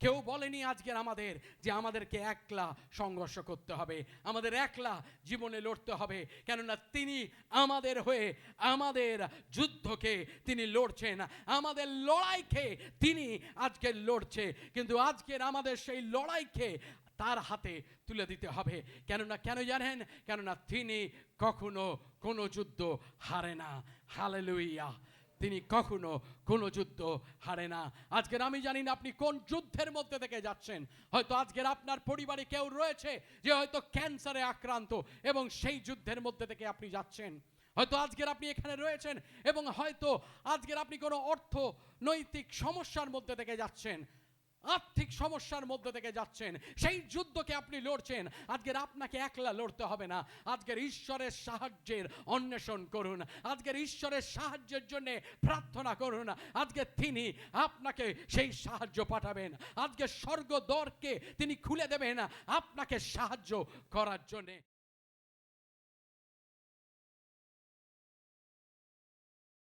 কেউ বলেনি আজকের আমাদের যে আমাদেরকে একলা সংঘর্ষ করতে হবে, আমাদের একলা জীবনে লড়তে হবে, কেননা তিনি আমাদের হয়ে আমাদের যুদ্ধকে তিনি লড়ছেন, আমাদের লড়াইকে তিনি আজকে লড়ছে। কিন্তু আজকের আমাদের সেই লড়াইকে তার হাতে তুলে দিতে হবে। কেন জানেন? কেননা তিনি কখনো কোনো যুদ্ধ হারে না। হালেলুয়া। তিনি কখনো কোনো যুদ্ধ হারে না। আজকের আমি জানি না আপনি কোন যুদ্ধের মধ্যে থেকে যাচ্ছেন। হয়তো আজকের আপনার পরিবারে কেউ রয়েছে যে হয়তো ক্যান্সারে আক্রান্ত এবং সেই যুদ্ধের মধ্যে থেকে আপনি যাচ্ছেন। হয়তো আজকের আপনি এখানে রয়েছেন এবং হয়তো আজকের আপনি কোনো অর্থনৈতিক সমস্যার মধ্যে থেকে যাচ্ছেন, আর্থিক সমস্যার মধ্যে থেকে যাচ্ছেন, সেই যুদ্ধকে আপনি লড়ছেন। আজকের আপনাকে একলা লড়তে হবে না। আজকের ঈশ্বরের সাহায্যের অন্বেষণ করুন। আজকের ঈশ্বরের সাহায্যের জন্য প্রার্থনা করুন। আজকে তিনি আপনাকে সেই সাহায্য পাঠাবেন। আজকে স্বর্গদ্বারকে তিনি খুলে দেবেন আপনাকে সাহায্য করার জন্য।